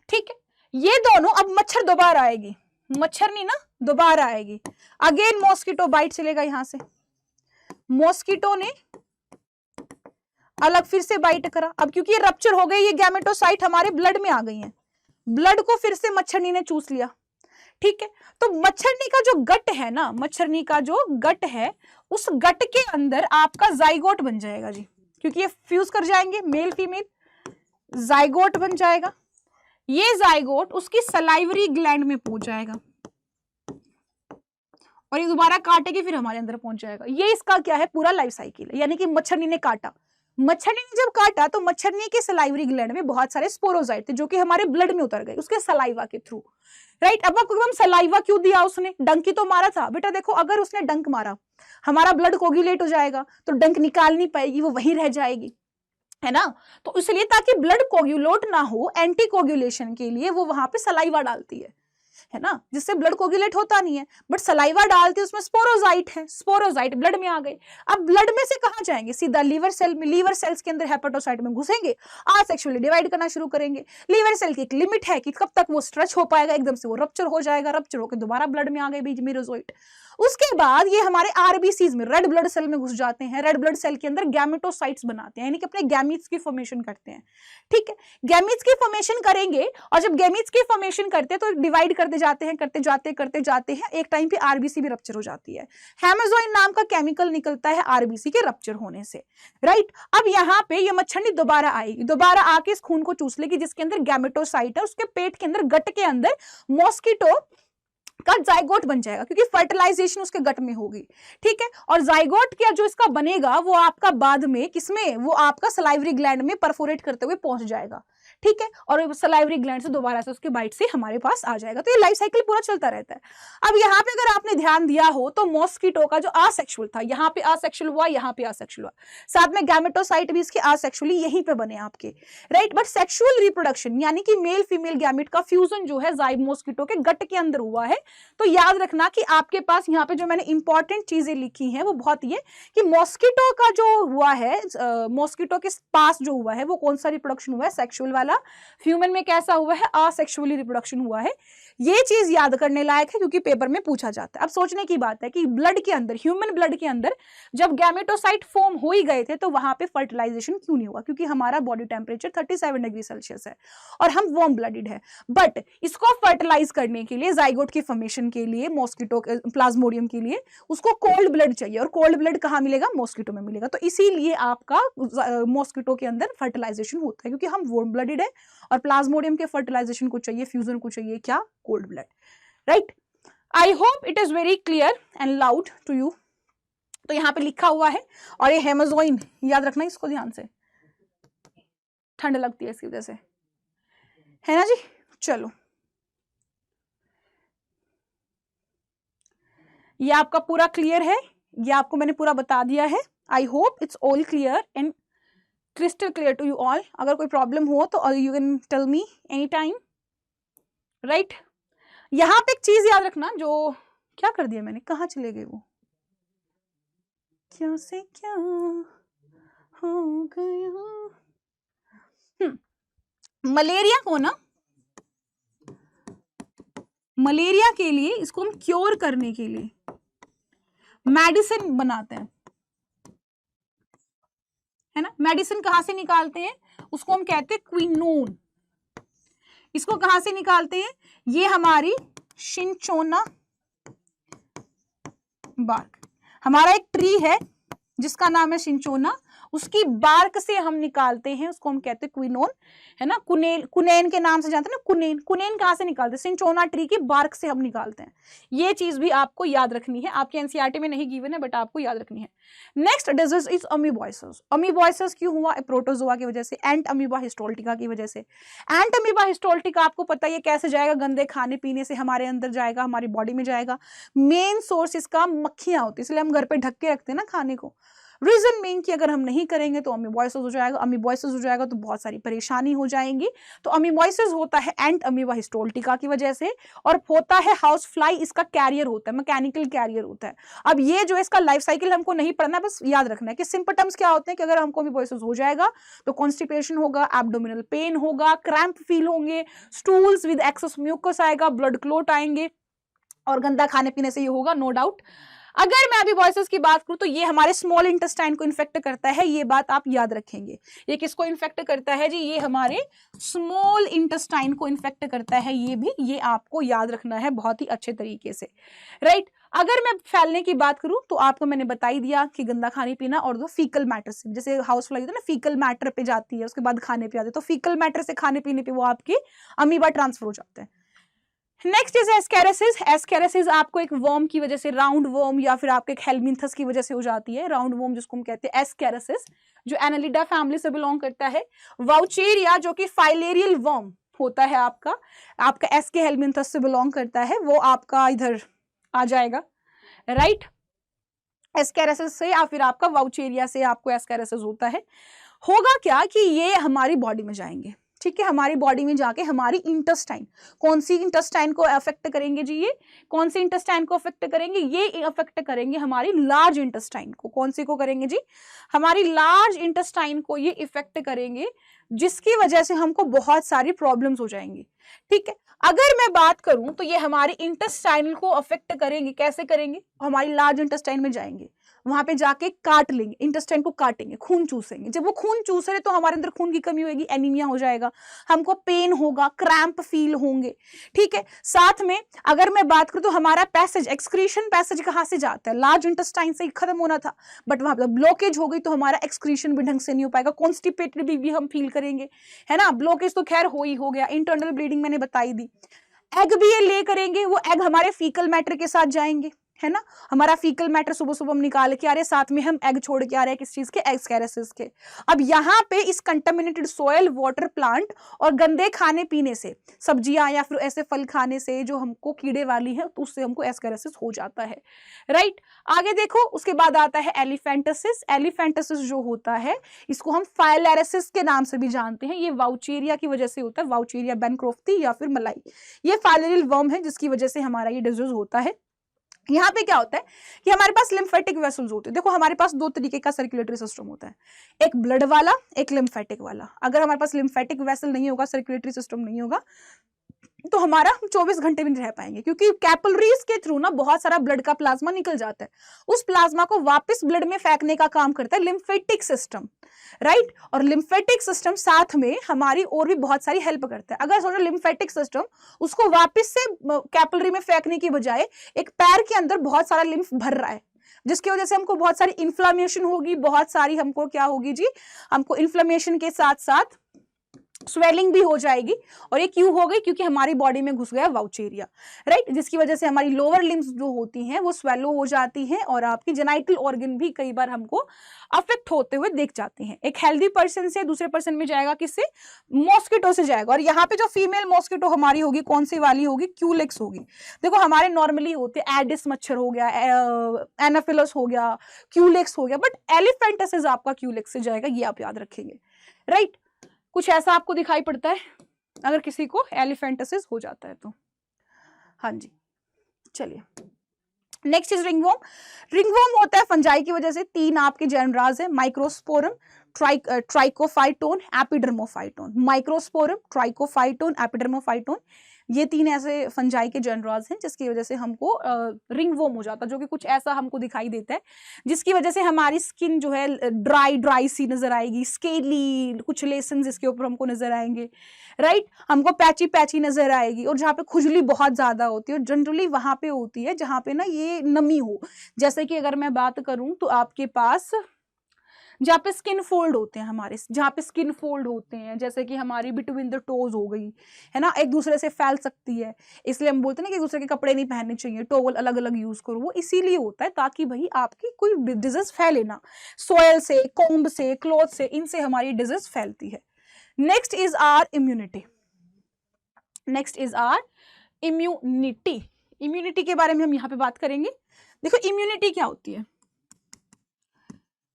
ठीक है, ये दोनों, अब मच्छर दोबारा आएगी, मच्छर नहीं ना, दोबारा आएगी। अगेन मॉस्किटो बाइट चलेगा, यहां से मॉस्किटो ने अलग फिर से बाइट करा। अब क्योंकि ये रप्चर हो गई, ये गैमेटोसाइट हमारे ब्लड में आ गई हैं, ब्लड को फिर से मच्छरनी ने चूस लिया। ठीक है, तो मच्छरनी का जो गट है ना, मच्छरनी का जो गट है, उस गट के अंदर आपका जाइगोट बन जाएगा जी, क्योंकि ये फ्यूज कर जाएंगे, मेल फीमेल जाइगोट बन जाएगा। ये जाइगोट उसकी सलाइवरी ग्लैंड में पहुंच जाएगा और ये दोबारा काटेगी, फिर हमारे अंदर पहुंच जाएगा। ये इसका क्या है, पूरा लाइफ साइकिल है। यानी कि मच्छरनी ने काटा, मच्छरनी ने जब काटा तो मच्छरनी के सलाइवरी ग्लैंड में बहुत सारे स्पोरोजाइट थे जो कि हमारे ब्लड में उतर गए उसके सलाइवा के थ्रू, राइट। अब हम सलाइवा क्यों दिया उसने, डंक ही तो मारा था बेटा। देखो, अगर उसने डंक मारा, हमारा ब्लड कोगुलेट हो जाएगा, तो डंक निकाल नहीं पाएगी, वो वहीं रह जाएगी, है ना। तो इसलिए ताकि ब्लड कोगुलेट ना हो, एंटी कोगुलेशन के लिए वो वहां पे सलाइवा डालती है ना, जिससे ब्लड कोगुलेट होता नहीं है, बट सलाइवा डालती है, उसमें स्पोरोजाइट है, स्पोरोजाइट ब्लड में आ गए। अब ब्लड में से कहां जाएंगे, सीधा लीवर सेल में, लीवर सेल्स के अंदर हेपेटोसाइट में घुसेंगे, असेक्सुअली डिवाइड करना शुरू करेंगे। लीवर सेल की एक लिमिट है कि कब तक वो स्ट्रेच हो पाएगा, एकदम से वो रप्चर हो जाएगा, रप्चर होकर दोबारा ब्लड में आ गए बीच मीरोजोइट। उसके बाद ये हमारे आरबीसीज में, रेड ब्लड सेल में घुस जाते हैं। रेड ब्लड सेल के अंदर गैमेटोसाइट्स बनाते हैं, यानी कि अपने गैमीट्स की फॉर्मेशन करते हैं। ठीक है, गैमीट्स की फॉर्मेशन करेंगे, और जब गैमीट्स की फॉर्मेशन करते हैं तो डिवाइड करते जाते हैं, करते जाते हैं, एक टाइम पे आरबीसी भी रप्चर हो जाती है। हेमेजोइन नाम का केमिकल निकलता है आरबीसी के रप्चर होने से, राइट। अब यहाँ पे ये मच्छरनी दोबारा आएगी, दोबारा आके इस खून को चूस लेगी जिसके अंदर गैमेटोसाइट है, उसके पेट के अंदर, गट के अंदर मॉस्किटो का जाइगोट बन जाएगा, क्योंकि फर्टिलाइजेशन उसके गट में होगी। ठीक है, और जाइगोट क्या जो इसका बनेगा वो आपका बाद में किसमें, वो आपका सलाइवरी ग्लैंड में परफोरेट करते हुए पहुंच जाएगा। ठीक है, और सलाइवरी ग्लैंड से दोबारा से उसके बाइट से हमारे पास आ जाएगा। तो ये लाइफ साइकिल पूरा चलता रहता है। अब यहाँ पे अगर आपने ध्यान दिया हो तो मॉस्किटो का जो असेक्सुअल था, यहाँ पे असेक्सुअल हुआ, यहाँ पे असेक्सुअल हुआ, साथ में गैमेटोसाइट भी इसके असेक्सुअली यहीं पे बने आपके, राइट। बट सेक्सुअल रिप्रोडक्शन यानी कि मेल फीमेल गैमेट का फ्यूजन जो है जाइगोट मॉस्किटो के गट के अंदर हुआ है। तो याद रखना कि आपके पास यहाँ पे जो मैंने इंपॉर्टेंट चीजें लिखी हैं वो बहुत ये कि मॉस्किटो का जो हुआ है, मॉस्किटो के पास जो हुआ है वो कौन सा रिप्रोडक्शन हुआ है, सेक्सुअल वाला। ह्यूमन में कैसा हुआ है, असेक्सुअली रिप्रोडक्शन हुआ है। ये चीज याद करने लायक है क्योंकि पेपर में पूछा जाता है। अब सोचने की बात है कि ब्लड के अंदर, ह्यूमन ब्लड के अंदर जब गैमेटोसाइट फॉर्म हो ही गए थे तो वहां पे फर्टिलाइजेशन क्यों नहीं हुआ, क्योंकि हमारा बॉडी टेम्परेचर 37 डिग्री सेल्सियस है और हम वार्म ब्लडेड है। बट इसको फर्टिलाइज करने के लिए, जाइगोट की फॉर्मेशन के लिए, मॉस्किटो प्लाज्मोडियम के लिए उसको कोल्ड ब्लड चाहिए, और कोल्ड ब्लड कहाँ मिलेगा, मॉस्किटो में मिलेगा। तो इसीलिए आपका मॉस्किटो के अंदर फर्टिलाइजेशन होता है, क्योंकि हम वार्म ब्लडेड है और प्लाज्मोडियम के फर्टिलाइजेशन को चाहिए, फ्यूजन को चाहिए क्या, cold blood, right. I hope it is very clear and loud to you. तो यहाँ पे लिखा हुआ है। और ये हेमोजोइन याद रखना इसको ध्यान से, ठंड लगती है इसकी वजह से, है ना जी। चलो ये आपका पूरा क्लियर है, ये आपको मैंने पूरा बता दिया है। I hope it's all clear and crystal clear to you all. अगर कोई प्रॉब्लम हो तो you can tell me any time, right. यहाँ पे एक चीज याद रखना, जो क्या कर दिया मैंने, कहाँ चले गए वो, क्या से क्या हो गया। मलेरिया को ना, मलेरिया के लिए इसको हम क्योर करने के लिए मेडिसिन बनाते हैं, है ना। मेडिसिन कहां से निकालते हैं, उसको हम कहते हैं क्विनोन। इसको कहां से निकालते हैं, ये हमारी सिंचोना बार्क, हमारा एक ट्री है जिसका नाम है सिंचोना, उसकी बार्क से हम निकालते हैं, उसको हम कहते हैं क्विनोन, है ना। कुनेन, कुनेन के नाम से जानते हैं ना, कुनेन। कुनेन कहां से निकालते हैं, सिंचोना ट्री की बार्क से हम निकालते हैं। ये चीज भी आपको याद रखनी है, आपके एनसीईआरटी में नहीं गिवन है बट आपको याद रखनी है। Next disease is amoebiasis. Amoebiasis क्यों हुआ, प्रोटोजोआ की वजह से, एंट अमीबा हिस्टोल्टिका की वजह से। एंट अमीबा हिस्टोल्टिका आपको पता है कैसे जाएगा, गंदे खाने पीने से हमारे अंदर जाएगा, हमारी बॉडी में जाएगा। मेन सोर्स इसका मक्खियां होती है, इसलिए हम घर पे ढक के रखते हैं ना खाने को। रीजन मेन कि अगर हम नहीं करेंगे तो अमीबॉयसिस हो जाएगा, अमीबॉयसिस हो जाएगा तो बहुत सारी परेशानी हो जाएंगी। तो अमीबॉयसिस होता है एंट अमीबा हिस्टोल्टिका की वजह से, और होता है हाउस फ्लाई, इसका कैरियर होता है, मैकेनिकल कैरियर होता है। अब ये जो इसका लाइफ साइकिल हमको नहीं पढ़ना, बस याद रखना है कि सिम्पटम्स क्या होते हैं कि अगर हमको अमीबॉयसिस हो जाएगा तो कॉन्स्टिपेशन होगा, एब्डोमिनल पेन होगा, क्रैम्प फील होंगे, स्टूल्स विद एक्सेस म्यूकस आएगा, ब्लड क्लॉट आएंगे, और गंदा खाने पीने से ये होगा, नो डाउट। अगर मैं अमीबॉयसिस की बात करूं तो ये हमारे स्मॉल इंटेस्टाइन को इन्फेक्ट करता है, ये बात आप याद रखेंगे। ये किसको इन्फेक्ट करता है जी, ये हमारे स्मॉल इंटेस्टाइन को इन्फेक्ट करता है, ये भी, ये आपको याद रखना है बहुत ही अच्छे तरीके से, राइट। अगर मैं फैलने की बात करूं तो आपको मैंने बता ही दिया कि गंदा खाने पीना और दो फीकल मैटर से, जैसे हाउस फ्लाई होता है ना, फीकल मैटर पे जाती है उसके बाद खाने पे आते हैं, तो फीकल मैटर से खाने पीने पे वो आपके अमीबा ट्रांसफर हो जाते हैं। Next is ascariasis. एस्केरेसिस आपको एक वर्म की वजह से, राउंड वर्म या फिर आपके एक हेलमिंथस की वजह से हो जाती है, राउंड वर्म जिसको हम कहते हैं एस्केरेसिस, जो एनालिडा फैमिली से बिलोंग करता है। वाउचेरिया जो कि फाइलेरियल वर्म होता है आपका एस्के हेलमिंथस से बिलोंग करता है, वो आपका इधर आ जाएगा, राइट। एस्केरेसिस से या फिर आपका वाउचेरिया से आपको एस्केरेसिस होता है। होगा क्या कि ये हमारी बॉडी में जाएंगे, ठीक है, हमारी बॉडी में जाके हमारी इंटेस्टाइन, कौन सी इंटेस्टाइन को अफेक्ट करेंगे जी, ये कौन सी इंटेस्टाइन को अफेक्ट करेंगे, ये अफेक्ट करेंगे हमारी लार्ज इंटेस्टाइन को। कौन सी को करेंगे जी, हमारी लार्ज इंटेस्टाइन को ये इफेक्ट करेंगे, जिसकी वजह से हमको बहुत सारी प्रॉब्लम्स हो जाएंगी, ठीक है। अगर मैं बात करूं तो ये हमारी इंटेस्टाइन को अफेक्ट करेंगे, कैसे करेंगे, हमारी लार्ज इंटेस्टाइन में जाएंगे, वहां पे जाके काट लेंगे, इंटेस्टाइन को काटेंगे, खून चूसेंगे। जब वो खून चूस रहे तो हमारे अंदर खून की कमी होगी, एनीमिया हो जाएगा, हमको पेन होगा, क्रैम्प फील होंगे, ठीक है। साथ में अगर मैं बात करूं तो हमारा पैसेज, एक्सक्रीशन पैसेज कहां से जाता है, लार्ज इंटेस्टाइन से खत्म होना था, बट वहां पर ब्लॉकेज हो गई तो हमारा एक्सक्रीशन भी ढंग से नहीं हो पाएगा, कॉन्स्टिपेटेड भी हम फील करेंगे, है ना। ब्लॉकेज तो खैर हो गया, इंटरनल ब्लीडिंग मैंने बताई दी। एग भी ये ले करेंगे, वो एग हमारे फीकल मैटर के साथ जाएंगे, है ना। हमारा फीकल मैटर सुबह सुबह हम निकाल के आ रहे, साथ में हम एग छोड़ के आ रहे हैं, किस चीज के, एस्केरेसिस के। अब यहाँ पे इस कंटामिनेटेड सोयल, वाटर, प्लांट और गंदे खाने पीने से, सब्जियां या फिर ऐसे फल खाने से जो हमको कीड़े वाली है, तो उससे हमको एस्केरेसिस हो जाता है, राइट। आगे देखो, उसके बाद आता है एलिफेंटसिस। एलिफेंटसिस जो होता है इसको हम फाइलेरिसिस के नाम से भी जानते हैं, ये वाउचेरिया की वजह से होता है, वाउचेरिया बेनक्रोफ्ती या फिर मलाई, ये फाइलेरियल वर्म है जिसकी वजह से हमारा ये डिजीज होता है। यहाँ पे क्या होता है कि हमारे पास लिम्फेटिक वेसल्स होते हैं। देखो हमारे पास दो तरीके का सर्कुलेटरी सिस्टम होता है, एक ब्लड वाला, एक लिम्फेटिक वाला। अगर हमारे पास लिम्फेटिक वेसल नहीं होगा, सर्कुलेटरी सिस्टम नहीं होगा, तो हमारा 24 घंटे भी नहीं रह पाएंगे, क्योंकि कैपिलरीज के थ्रू ना बहुत सारा ब्लड का प्लाज्मा निकल जाता है, उस प्लाज्मा को वापस ब्लड में फेंकने का काम करता है लिम्फेटिक सिस्टम, राइट। और लिम्फेटिक सिस्टम साथ में हमारी और भी बहुत सारी हेल्प करता है। अगर सोचो लिम्फेटिक सिस्टम उसको वापस से कैपिलरी में फेंकने की बजाय एक पैर के अंदर बहुत सारा लिम्फ भर रहा है, जिसकी वजह से हमको बहुत सारी इन्फ्लामेशन होगी, बहुत सारी हमको क्या होगी जी, हमको इन्फ्लामेशन के साथ साथ स्वेलिंग भी हो जाएगी। और ये क्यों हो गई? क्योंकि हमारी बॉडी में घुस गया वाउचेरिया, राइट, जिसकी वजह से हमारी लोअर लिम्स जो होती हैं वो स्वेलो हो जाती हैं और आपकी जेनाइटल ऑर्गन भी कई बार हमको अफेक्ट होते हुए दिख जाते हैं। एक हेल्दी पर्सन से दूसरे पर्सन में जाएगा किससे? मॉस्किटो से जाएगा। और यहाँ पे जो फीमेल मॉस्किटो हमारी होगी कौन सी वाली होगी? क्यूलेक्स होगी। देखो हमारे नॉर्मली होते हैं एडिस मच्छर हो गया, एनाफिलस हो गया, क्यूलेक्स हो गया, बट एलिफेंटसिस आपका क्यूलेक्स से जाएगा, ये आप याद रखेंगे, राइट। कुछ ऐसा आपको दिखाई पड़ता है अगर किसी को एलिफेंटसिस हो जाता है तो। हाँ जी, चलिए नेक्स्ट इज रिंगवॉर्म। रिंगवॉर्म होता है फंजाई की वजह से। 3 आपके जेनराज है, microsporum, Trichophyton, Epidermophyton. Microsporum, Trichophyton, Epidermophyton, ये 3 ऐसे फंजाई के जेनराज हैं जिसकी वजह से हमको रिंगवॉर्म हो जाता है, जो कि कुछ ऐसा हमको दिखाई देता है जिसकी वजह से हमारी स्किन जो है ड्राई सी नजर आएगी, स्केली, कुछ लेसन्स इसके ऊपर हमको नजर आएंगे, राइट, हमको पैची नजर आएगी। और जहाँ पे खुजली बहुत ज्यादा होती है, जनरली वहां पे होती है जहाँ पे ना ये नमी हो। जैसे कि अगर मैं बात करूं तो आपके पास जहाँ पे स्किन फोल्ड होते हैं हमारे, जहाँ पे स्किन फोल्ड होते हैं, जैसे कि हमारी बिटवीन द टोज हो गई है ना, एक दूसरे से फैल सकती है, इसलिए हम बोलते हैं ना कि एक दूसरे के कपड़े नहीं पहनने चाहिए, टॉवल अलग अलग यूज करो। वो इसीलिए होता है ताकि भाई आपकी कोई डिजीज फैले ना, सोयल से, कोम्ब से, क्लॉथ से, इनसे हमारी डिजीज फैलती है। Next is are immunity. Next is are immunity. Immunity के बारे में हम यहाँ पे बात करेंगे। देखो इम्यूनिटी क्या होती है?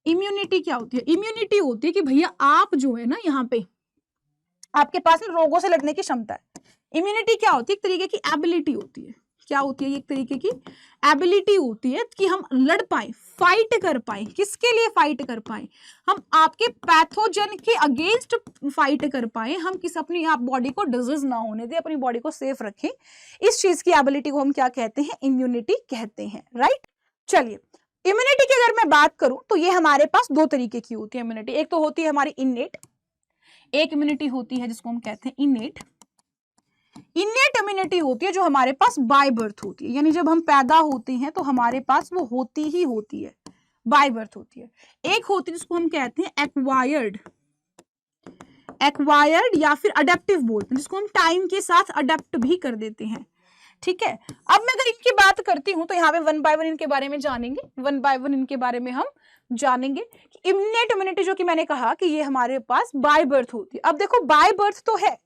इम्यूनिटी क्या होती है? इम्यूनिटी होती है कि भैया आप जो है ना यहाँ पे आपके पास में रोगों से लड़ने की क्षमता है। इम्यूनिटी क्या होती है? एक तरीके की एबिलिटी होती है। क्या होती है? एक तरीके की एबिलिटी होती है कि हम लड़ पाए, फाइट कर पाए। किसके लिए फाइट कर पाए? हम आपके पैथोजन के अगेंस्ट फाइट कर पाए, हम किस अपनी आप बॉडी को डिजीज ना होने दे, अपनी बॉडी को सेफ रखें। इस चीज की एबिलिटी को हम क्या कहते हैं? इम्यूनिटी कहते हैं, राइट। चलिए इम्यूनिटी की अगर मैं बात करूं तो ये हमारे पास 2 तरीके की होती है इम्यूनिटी। एक तो होती है हमारी इनेट, एक इम्यूनिटी होती है जिसको हम कहते हैं इनेट। इनेट इम्यूनिटी होती है जो हमारे पास बाय बर्थ होती है, यानी जब हम पैदा होते हैं तो हमारे पास वो होती ही होती है, बाय बर्थ होती है। एक होती है जिसको हम कहते हैं एक्वायर्ड, एक्वायर्ड या फिर अडेप्टिव बोलते हैं, जिसको हम टाइम के साथ अडेप्ट भी कर देते हैं, ठीक है। अब मैं अगर इनकी बात करती हूं तो यहाँ पे 1 बाय 1 इनके बारे में जानेंगे, 1 बाय 1 इनके बारे में हम जानेंगे कि इम्यूनेट इम्यूनिटी जो कि मैंने कहा कि ये हमारे पास बाय बर्थ होती है। अब देखो बाय बर्थ तो है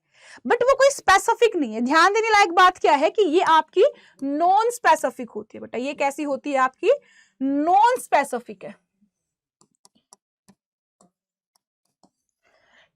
बट वो कोई स्पेसिफिक नहीं है। ध्यान देने लायक बात क्या है कि ये आपकी नॉन स्पेसिफिक होती है बेटा। ये कैसी होती है? आपकी नॉन स्पेसिफिक है,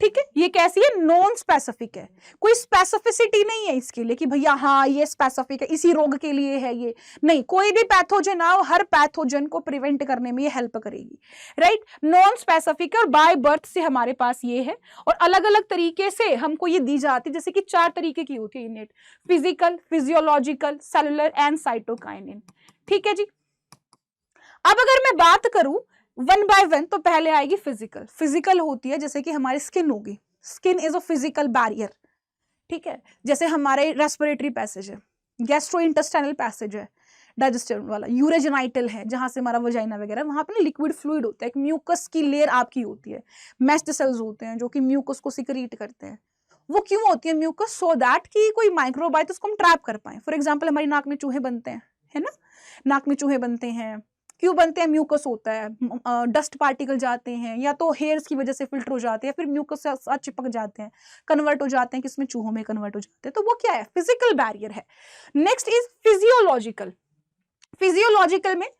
ठीक है। ये कैसी है? नॉन स्पेसिफिक है, कोई स्पेसिफिसिटी नहीं है इसके लिए कि भैया हाँ ये स्पेसिफिक है, इसी रोग के लिए है ये नहीं। कोई भी पैथोजन आओ, हर पैथोजन को प्रिवेंट करने में ये हेल्प करेगी, राइट। नॉन स्पेसिफिक है और बाय बर्थ से हमारे पास ये है। और अलग अलग तरीके से हमको ये दी जाती है, जैसे कि 4 तरीके की होती है इनेट, physical, physiological, cellular and cytokinin, ठीक है जी। अब अगर मैं बात करूं 1 बाय 1 तो पहले आएगी फिजिकल। फिजिकल होती है जैसे कि हमारी स्किन होगी, skin is a physical barrier, ठीक है। जैसे हमारे रेस्पिरेटरी पैसेज है, गैस्ट्रो इंटेस्टाइनल पैसेज है, डाइजेस्टिव वाला, यूरोजेनाइटल है जहां से हमारा वजाइना वगैरह, वहां पे ना लिक्विड फ्लूइड होता है, एक म्यूकस की लेयर आपकी होती है, मेस्ट सेल्स होते हैं जो कि म्यूकस को सिक्रीट करते हैं। वो क्यों होती है म्यूकस? सो दैट कि कोई माइक्रोब आए तो उसको हम ट्रैप कर पाए। फॉर एग्जाम्पल हमारी नाक में चूहे बनते हैं, है ना, नाक में चूहे बनते हैं, क्यों बनते हैं? म्यूकस होता है, डस्ट पार्टिकल जाते हैं या तो हेयर्स की वजह से फिल्टर हो जाते हैं, फिर म्यूकस से साथ चिपक जाते हैं, कन्वर्ट हो जाते हैं, किसमें? चूहों में कन्वर्ट हो जाते हैं। तो वो क्या है? फिजिकल बैरियर है। Next is physiological. फिजियोलॉजिकल में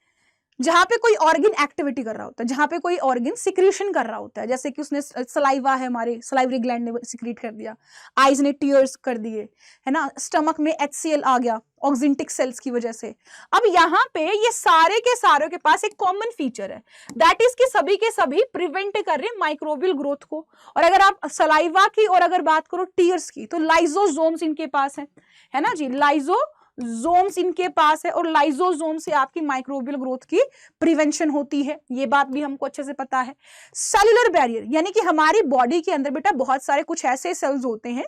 जहां पे कोई ऑर्गन एक्टिविटी कर रहा होता है, जहां पे कोई ऑर्गन सिक्रीशन कर रहा होता है, जैसे कि उसने सलाइवा है, हमारे सलाइवरी ग्लैंड ने सिक्रीट कर दिया, आईज ने टीयर्स कर दिए, है ना, स्टमक में HCl आ गया ऑक्सिंटिक सेल्स की वजह से। अब यहाँ पे ये सारे के सारे के पास एक कॉमन फीचर है, दैट इज कि सभी के सभी प्रिवेंट कर रहे हैं माइक्रोबियल ग्रोथ को। और अगर आप सलाइवा की और अगर बात करो टीयर्स की तो लाइजोसोम्स इनके पास है ना जी, लाइजोसोम्स इनके पास है और लाइजोसोम से आपकी माइक्रोबियल ग्रोथ की प्रिवेंशन होती है। ये बात भी हमको अच्छे से पता है। सेलुलर बैरियर यानी कि हमारी बॉडी के अंदर बेटा बहुत सारे कुछ ऐसे सेल्स होते हैं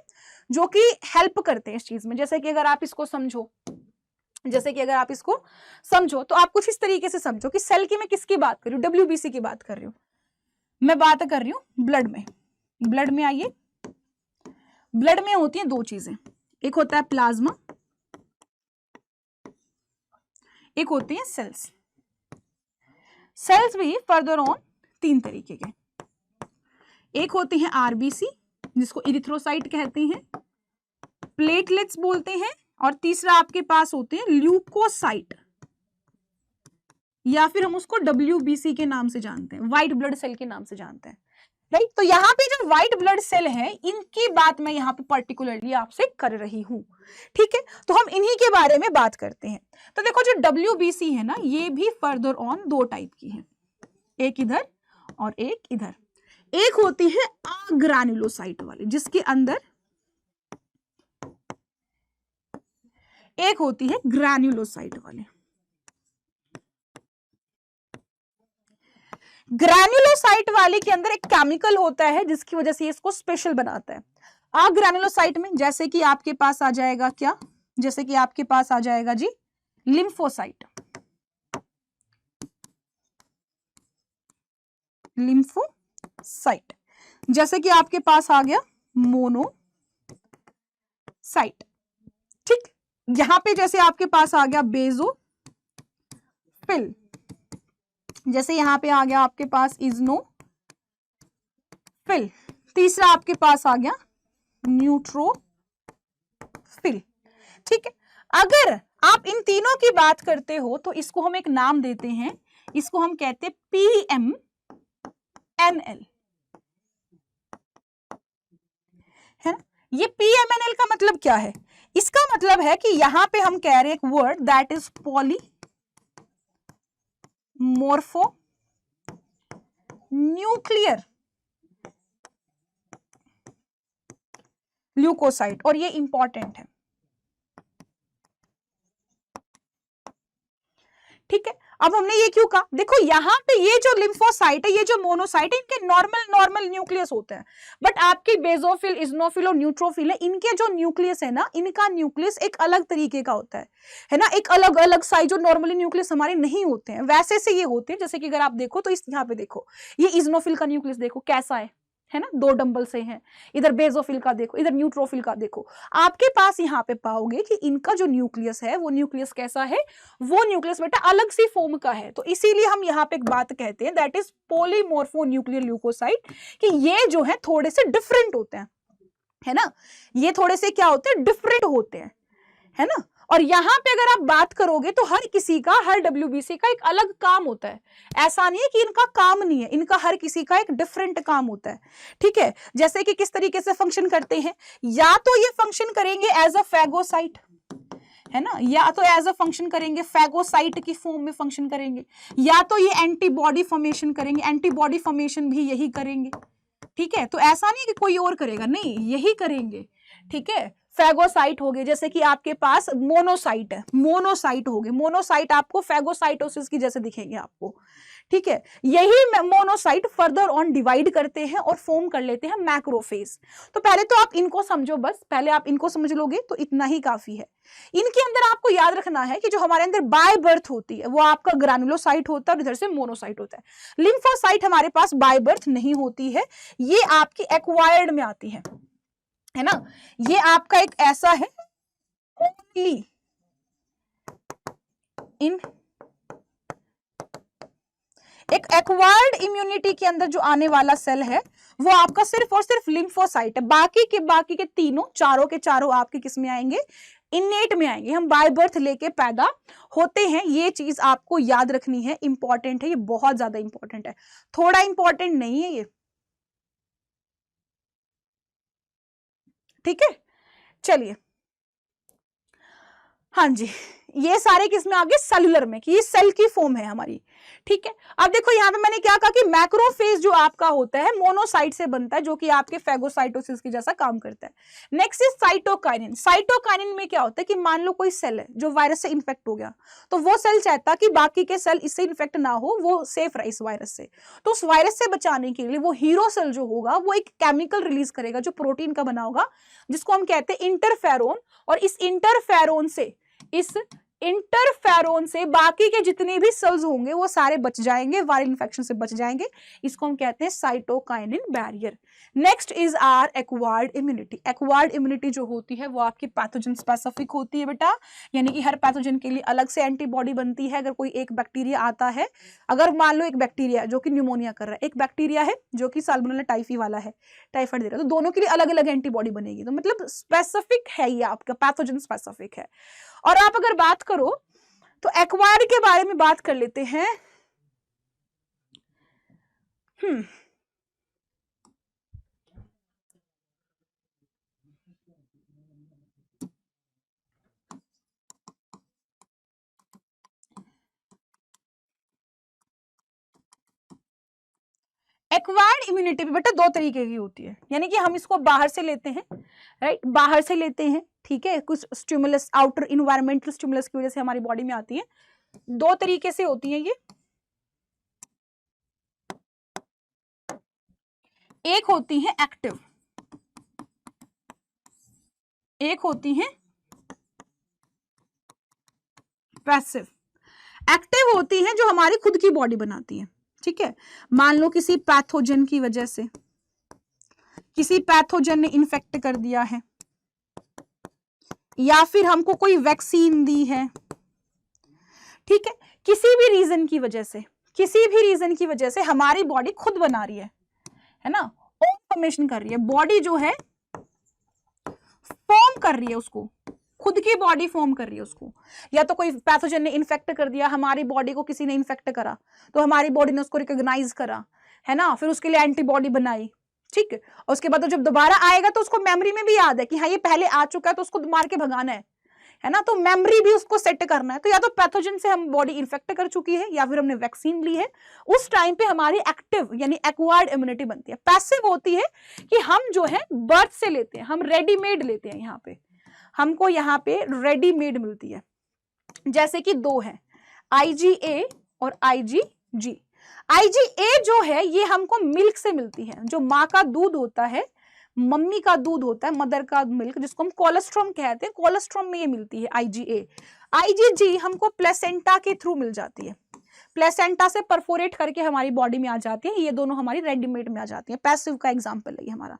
जो कि हेल्प करते हैं इस चीज में। जैसे कि अगर आप इसको समझो, तो आप कुछ इस तरीके से समझो कि सेल की मैं किसकी बात कर रही हूँ? WBC की बात कर रही हूँ। मैं बात कर रही हूँ ब्लड में। ब्लड में आइए, ब्लड में होती हैं दो चीजें, एक होता है प्लाज्मा, एक होती है सेल्स। सेल्स भी फर्दर ऑन तीन तरीके के, एक होती है आरबीसी जिसको इरिथ्रोसाइट कहते हैं, प्लेटलेट्स बोलते हैं, और तीसरा आपके पास होते हैं ल्यूकोसाइट, या फिर हम उसको WBC के नाम से जानते हैं, व्हाइट ब्लड सेल के नाम से जानते हैं, राइट। तो यहाँ पे जो व्हाइट ब्लड सेल है इनकी बात मैं यहाँ पे पर्टिकुलरली आपसे कर रही हूं, ठीक है। तो हम इन्हीं के बारे में बात करते हैं। तो देखो जो WBC है ना, ये भी फर्दर ऑन दो टाइप की है, एक इधर और एक इधर। एक होती है अग्रैन्युलोसाइट वाली जिसके अंदर, एक होती है ग्रैन्युलोसाइट वाली। ग्रैन्युलोसाइट वाले के अंदर एक केमिकल होता है जिसकी वजह से इसको स्पेशल बनाता है। अग्रैन्युलोसाइट में जैसे कि आपके पास आ जाएगा क्या, जैसे कि आपके पास आ जाएगा जी लिम्फोसाइट, लिम्फोसाइट, जैसे कि आपके पास आ गया मोनोसाइट, ठीक। यहां पे जैसे आपके पास आ गया बेजोफिल, जैसे यहां पे आ गया आपके पास इज़्नोफिल, तीसरा आपके पास आ गया न्यूट्रोफिल, ठीक है। अगर आप इन तीनों की बात करते हो तो इसको हम एक नाम देते हैं, इसको हम कहते हैं PMNL, है ना। ये PMNL का मतलब क्या है, इसका मतलब है कि यहां पे हम कह रहे हैं एक word that is polymorphonuclear leucocyte, और ये इंपॉर्टेंट है, ठीक है। अब हमने ये क्यों कहा, देखो यहाँ पे ये जो लिम्फोसाइट है, ये जो मोनोसाइट है, इनके नॉर्मल न्यूक्लियस होते हैं, बट आपकी बेजोफिल, इज़्नोफिल और न्यूट्रोफिल है, इनके जो न्यूक्लियस है ना, इनका न्यूक्लियस एक अलग तरीके का होता है ना, एक अलग अलग साइज, जो नॉर्मली न्यूक्लियस हमारे नहीं होते हैं वैसे से ये होते हैं। जैसे कि अगर आप देखो तो इस यहाँ पे देखो, ये इज़्नोफिल का न्यूक्लियस देखो कैसा है ना, दो डंबल से हैं, इधर बेजोफिल का देखो, इधर न्यूट्रोफिल का देखो, आपके पास यहाँ पे पाओगे कि इनका जो न्यूक्लियस है वो न्यूक्लियस कैसा है, वो न्यूक्लियस बेटा अलग सी फॉर्म का है। तो इसीलिए हम यहाँ पे एक बात कहते हैं that is polymorphonuclear leucocyte, कि ये जो है थोड़े से डिफरेंट होते हैं, है ना, ये थोड़े से क्या होते हैं, डिफरेंट होते हैं, है ना। और यहां पे अगर आप बात करोगे तो हर किसी का, हर WBC का एक अलग काम होता है, ऐसा नहीं है कि इनका काम नहीं है, इनका हर किसी का एक डिफरेंट काम होता है, ठीक है। जैसे कि किस तरीके से फंक्शन करते हैं, या तो ये फंक्शन करेंगे एज अ फैगोसाइट, है ना, या तो एज अ फंक्शन करेंगे फैगोसाइट की फॉर्म में फंक्शन करेंगे, या तो ये एंटीबॉडी फॉर्मेशन करेंगे, एंटीबॉडी फॉर्मेशन भी यही करेंगे, ठीक है। तो ऐसा नहीं कि कोई और करेगा, नहीं, यही करेंगे, ठीक है। फैगोसाइट हो गए, जैसे कि आपके पास मोनोसाइट है, मोनोसाइट हो गए, मोनोसाइट आपको फैगोसाइटोसिस की जैसे दिखेंगे आपको, ठीक है। यही मोनोसाइट फर्दर ऑन डिवाइड करते हैं और फॉर्म कर लेते हैं मैक्रोफेज। तो पहले तो आप इनको समझो, बस पहले आप इनको समझ लोगे तो इतना ही काफी है। इनके अंदर आपको याद रखना है कि जो हमारे अंदर बाय बर्थ होती है वो आपका ग्रैनुलोसाइट होता है और इधर से मोनोसाइट होता है। लिम्फोसाइट हमारे पास बाय बर्थ नहीं होती है, ये आपकी एक्वायर्ड में आती है ना। ये आपका एक ऐसा है ओनली इन एक एक्वायर्ड इम्यूनिटी के अंदर जो आने वाला सेल है वो आपका सिर्फ और सिर्फ लिम्फोसाइट है। बाकी के तीनों, चारों के चारों आपके किस में आएंगे, इनेट में आएंगे। हम बाय बर्थ लेके पैदा होते हैं, ये चीज आपको याद रखनी है, इंपॉर्टेंट है, ये बहुत ज्यादा इंपॉर्टेंट है, थोड़ा इंपॉर्टेंट नहीं है ये, ठीक है। चलिए, हाँ जी, ये सारे किस में आ गए, सेलुलर में, कि ये सेल की फॉर्म है हमारी, ठीक है। अब देखो यहाँ पे मैंने क्या कहा कि मैक्रोफेज जो आपका होता है मोनोसाइट से बनता है, जो कि आपके फैगोसाइटोसिस के जैसा काम करता है। Next is cytokinin. साइटोकाइनिन में क्या होता है कि मान लो कोई सेल है जो वायरस से इन्फेक्ट हो गया, तो वो सेल चाहता कि बाकी के सेल इससे इन्फेक्ट ना हो, वो सेफ रहे इस वायरस से। तो उस वायरस से बचाने के लिए वो हीरो सेल जो होगा वो एक केमिकल रिलीज करेगा जो प्रोटीन का बना होगा, जिसको हम कहते हैं इंटरफेरोन। और इस इंटरफेरोन से इंटरफेरोन से बाकी के जितने भी सेल्स होंगे वो सारे बच जाएंगे, वायरल इन्फेक्शन से बच जाएंगे। इसको हम कहते हैं cytokinin barrier. Next is are acquired immunity. Acquired immunity जो होती है वो आपकी पैथोजन स्पेसिफिक होती है बेटा, यानी कि हर पैथोजन के लिए अलग से एंटीबॉडी बनती है। अगर कोई एक बैक्टीरिया आता है, अगर मान लो एक बैक्टीरिया जो कि न्यूमोनिया कर रहा है, एक बैक्टीरिया है जो कि साल्मोनेला टाइफी वाला है, टाइफाइड दे रहा है, तो दोनों के लिए अलग अलग एंटीबॉडी बनेगी। तो मतलब स्पेसिफिक है ये, आपका पैथोजन स्पेसिफिक है। और आप अगर बात करो तो एक्वायर्ड के बारे में बात कर लेते हैं। एक्वायर्ड इम्यूनिटी भी बेटा दो तरीके की होती है, यानी कि हम इसको बाहर से लेते हैं, राइट, बाहर से लेते हैं, ठीक है, कुछ स्टिमुलस, आउटर इन्वायरमेंटल स्टिमुलस की वजह से हमारी बॉडी में आती है। दो तरीके से होती है ये, एक होती है एक्टिव, एक होती है पैसिव। एक्टिव होती है जो हमारी खुद की बॉडी बनाती है, ठीक है, मान लो किसी पैथोजन की वजह से, किसी पैथोजन ने इन्फेक्ट कर दिया है, या फिर हमको कोई वैक्सीन दी है, ठीक है, किसी भी रीजन की वजह से, किसी भी रीजन की वजह से हमारी बॉडी खुद बना रही है ना, ओन फॉर्मेशन कर रही है, बॉडी जो है फॉर्म कर रही है, उसको खुद की बॉडी फॉर्म कर रही है उसको। या तो कोई पैथोजन ने इन्फेक्ट कर दिया, हमारी बॉडी को किसी ने इन्फेक्ट करा, तो हमारी बॉडी ने उसको रिकॉग्नाइज करा, है ना, फिर उसके लिए एंटीबॉडी बनाई, ठीक है, और उसके बाद तो जब दोबारा आएगा तो उसको मेमोरी में भी याद है कि हाँ ये पहले आ चुका है, तो उसको मार के भगाना है ना, तो मेमोरी भी उसको सेट करना है। तो या तो पैथोजन से हम बॉडी इन्फेक्ट कर चुकी है, या फिर हमने वैक्सीन ली है, उस टाइम पे हमारी एक्टिव यानी एक्वायर्ड इम्यूनिटी बनती है। पैसिव होती है कि हम जो है बर्थ से लेते हैं, हम रेडीमेड लेते हैं, यहाँ पे हमको यहाँ पे रेडीमेड मिलती है। जैसे कि दो है, IgA और IgG। IgA जो है ये हमको मिल्क से मिलती है, जो माँ का दूध होता है, मम्मी का दूध होता है, मदर का मिल्क, जिसको हम कोलेस्ट्रॉम कहते हैं, कोलेस्ट्रॉम में ये मिलती है IgA। IgG हमको प्लेसेंटा के थ्रू मिल जाती है, प्लेसेंटा से परफोरेट करके हमारी बॉडी में आ जाती है, ये दोनों हमारी रेडीमेड में आ जाती है। पैसिव का एग्जाम्पल है ये हमारा,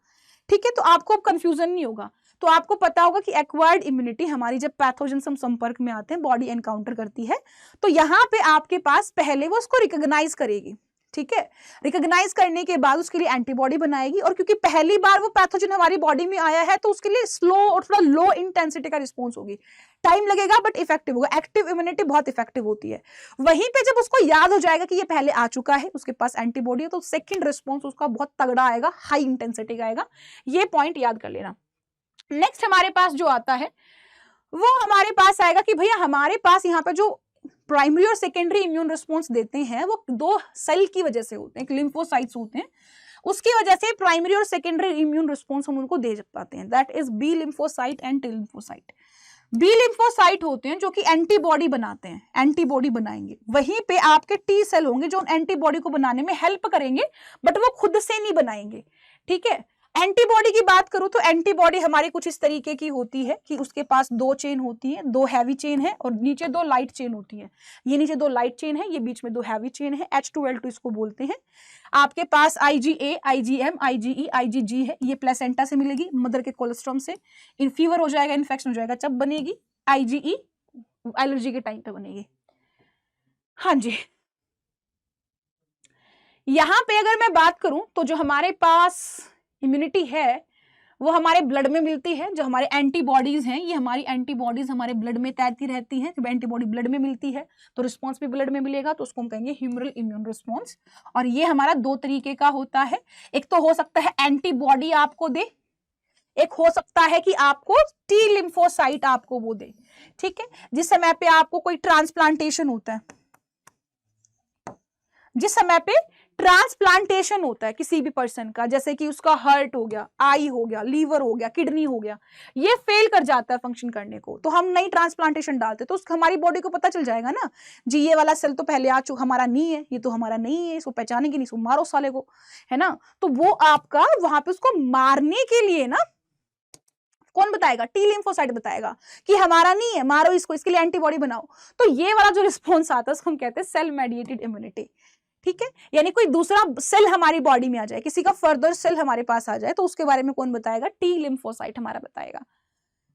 ठीक है, तो आपको कंफ्यूजन नहीं होगा। तो आपको पता होगा कि एक्वायर्ड इम्यूनिटी हमारी जब पैथोजन से संपर्क में आते हैं, बॉडी एनकाउंटर करती है, तो यहाँ पे आपके पास पहले वो उसको रिकॉग्नाइज करेगी, ठीक है, रिकॉग्नाइज करने के बाद उसके लिए एंटीबॉडी बनाएगी, और क्योंकि पहली बार वो पैथोजन हमारी बॉडी में आया है तो उसके लिए स्लो और थोड़ा लो इंटेंसिटी का रिस्पॉन्स होगी, टाइम लगेगा बट इफेक्टिव होगा। एक्टिव इम्यूनिटी बहुत इफेक्टिव होती है। वहीं पे जब उसको याद हो जाएगा कि ये पहले आ चुका है, उसके पास एंटीबॉडी है, तो सेकेंड रिस्पॉन्स उसका बहुत तगड़ा आएगा, हाई इंटेंसिटी का आएगा। ये पॉइंट याद कर लेना। नेक्स्ट हमारे पास जो आता है वो हमारे पास आएगा कि भैया हमारे पास यहाँ पे जो प्राइमरी और सेकेंडरी इम्यून रिस्पॉन्स देते हैं वो दो सेल की वजह से होते हैं, लिम्फोसाइट्स होते हैं, उसकी वजह से प्राइमरी और सेकेंडरी इम्यून रिस्पॉन्स हम उनको दे पाते हैं। That is B lymphocyte and T lymphocyte. B lymphocyte होते हैं जो कि एंटीबॉडी बनाते हैं, एंटीबॉडी बनाएंगे। वहीं पे आपके टी सेल होंगे जो एंटीबॉडी को बनाने में हेल्प करेंगे, बट वो खुद से नहीं बनाएंगे, ठीक है। एंटीबॉडी की बात करूं तो एंटीबॉडी हमारी कुछ इस तरीके की होती है कि उसके पास दो चेन होती है, दो हैवी चेन है और नीचे दो लाइट चेन होती है। ये नीचे दो लाइट चेन है, ये बीच में दो हैवी चेन है, H2L2 इसको बोलते हैं। आपके पास IgA, IgM, IgE, IgG है, ये प्लेसेंटा से मिलेगी, मदर के कोलेस्ट्रॉम से। इन फीवर हो जाएगा, इन्फेक्शन हो जाएगा, जब बनेगी IgE एलर्जी के टाइम पे बनेगी। हाँ जी, यहां पे अगर मैं बात करूं तो जो हमारे पास इम्यूनिटी है वो हमारे ब्लड में मिलती है। जो हमारे एंटीबॉडीज हैं, ये हमारी एंटीबॉडीज हमारे ब्लड में तैरती रहती हैं। जब एंटीबॉडी ब्लड में मिलती है तो रिस्पॉन्स भी ब्लड में मिलेगा, तो उसको हम कहेंगे ह्यूमरल इम्यून रिस्पॉन्स। और ये हमारा दो तरीके का होता है, एक तो हो सकता है एंटीबॉडी आपको दे, एक हो सकता है कि आपको टी लिम्फोसाइट आपको वो दे, ठीक है। जिस समय पे आपको कोई ट्रांसप्लांटेशन होता है, जिस समय पे ट्रांसप्लांटेशन होता है किसी भी पर्सन का, जैसे कि उसका हार्ट हो गया, आई हो गया, लीवर हो गया, किडनी हो गया, ये फेल कर जाता है फंक्शन करने को, तो हम नई ट्रांसप्लांटेशन डालते, तो हमारी बॉडी को पता चल जाएगा ना जी, ये वाला सेल तो पहले आ चुका, हमारा नहीं है, ये तो हमारा नहीं है, इसको पहचानेंगे नहीं, इसको मारो साले को, है ना। तो वो आपका वहां पे उसको मारने के लिए ना कौन बताएगा? टी लिम्फोसाइट बताएगा कि हमारा नहीं है, मारो इसको, इसके लिए एंटीबॉडी बनाओ। तो ये वाला जो रिस्पॉन्स आता है उसको हम कहते हैं सेल मेडिएटेड इम्यूनिटी। ठीक है, यानी कोई दूसरा सेल हमारी बॉडी में आ जाए, किसी का फर्दर सेल हमारे पास आ जाए, तो उसके बारे में कौन बताएगा? टी लिम्फोसाइट हमारा बताएगा।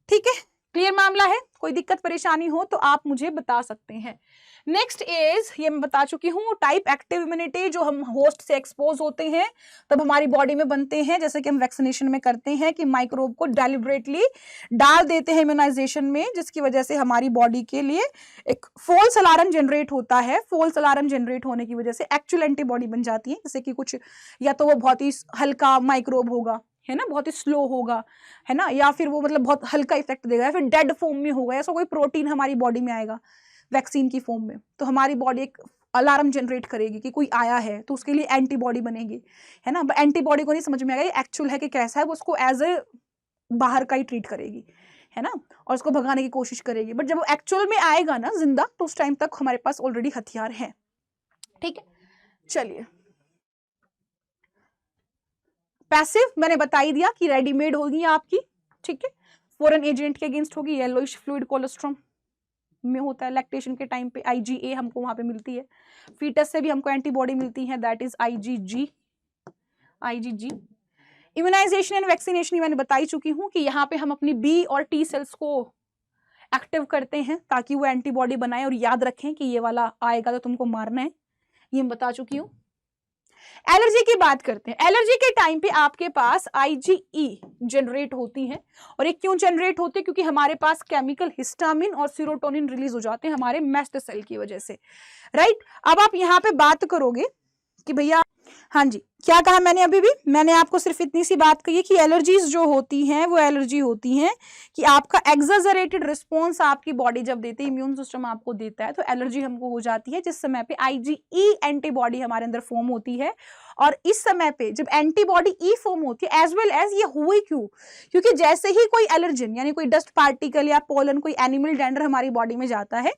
ठीक है, क्लियर मामला है? कोई दिक्कत परेशानी हो तो आप मुझे बता सकते हैं। नेक्स्ट इज, ये मैं बता चुकी हूँ, टाइप एक्टिव इम्यूनिटी, जो हम होस्ट से एक्सपोज होते हैं तब हमारी बॉडी में बनते हैं, जैसे कि हम वैक्सीनेशन में करते हैं कि माइक्रोब को डेलिबरेटली डाल देते हैं इम्यूनाइजेशन में, जिसकी वजह से हमारी बॉडी के लिए एक फॉल्स अलार्म जनरेट होता है। फॉल्स अलार्म जनरेट होने की वजह से एक्चुअल एंटीबॉडी बन जाती है, जैसे कि कुछ या तो वो बहुत ही हल्का माइक्रोब होगा, है ना, बहुत ही स्लो होगा, है ना, या फिर वो मतलब बहुत हल्का इफेक्ट देगा, या फिर डेड फॉर्म में होगा, ऐसा कोई प्रोटीन हमारी बॉडी में आएगा वैक्सीन की फॉर्म में, तो हमारी बॉडी एक अलार्म जनरेट करेगी कि कोई आया है, तो उसके लिए एंटीबॉडी बनेगी, है ना। एंटीबॉडी को नहीं समझ में आएगा ये एक्चुअल है कि कैसा है, वो उसको एज ए बाहर का ही ट्रीट करेगी, है ना, और उसको भगाने की कोशिश करेगी। बट जब वो एक्चुअल में आएगा ना जिंदा, तो उस टाइम तक हमारे पास ऑलरेडी हथियार है। ठीक है, चलिए पैसिव मैंने बता ही दिया कि रेडीमेड होगी आपकी। ठीक है, फॉरेन एजेंट के अगेंस्ट होगी, येलोइश फ्लूइड कोलेस्ट्रॉम में होता है लैक्टेशन के टाइम पे, IgA हमको वहां पे मिलती है, फीटस से भी हमको एंटीबॉडी मिलती है, that is IgG। Immunisation and vaccination मैंने बता ही चुकी हूँ कि यहाँ पे हम अपनी B और T सेल्स को एक्टिव करते हैं ताकि वो एंटीबॉडी बनाए और याद रखें कि ये वाला आएगा तो तुमको मारना है, ये मैं बता चुकी हूँ। एलर्जी की बात करते हैं। एलर्जी के टाइम पे आपके पास IgE जनरेट होती है, और ये क्यों जनरेट होती है? क्योंकि हमारे पास केमिकल हिस्टामिन और सीरोटोनिन रिलीज हो जाते हैं हमारे मैस्ट सेल की वजह से, राइट। अब आप यहाँ पे बात करोगे कि भैया, हाँ जी, क्या कहा मैंने? अभी भी मैंने आपको सिर्फ इतनी सी बात कही कि एलर्जीज जो होती हैं वो एलर्जी होती हैं कि आपका एक्सजरेटेड रिस्पॉन्स आपकी बॉडी जब देती है, इम्यून सिस्टम आपको देता है, तो एलर्जी हमको हो जाती है, जिस समय पे IgE एंटीबॉडी हमारे अंदर फॉर्म होती है। और इस समय पे जब एंटीबॉडी E फॉर्म होती है, एज वेल एज, ये हुई क्यों? क्योंकि जैसे ही कोई एलर्जन यानी कोई डस्ट पार्टिकल या पोलन, कोई एनिमल डेंडर हमारी बॉडी में जाता है,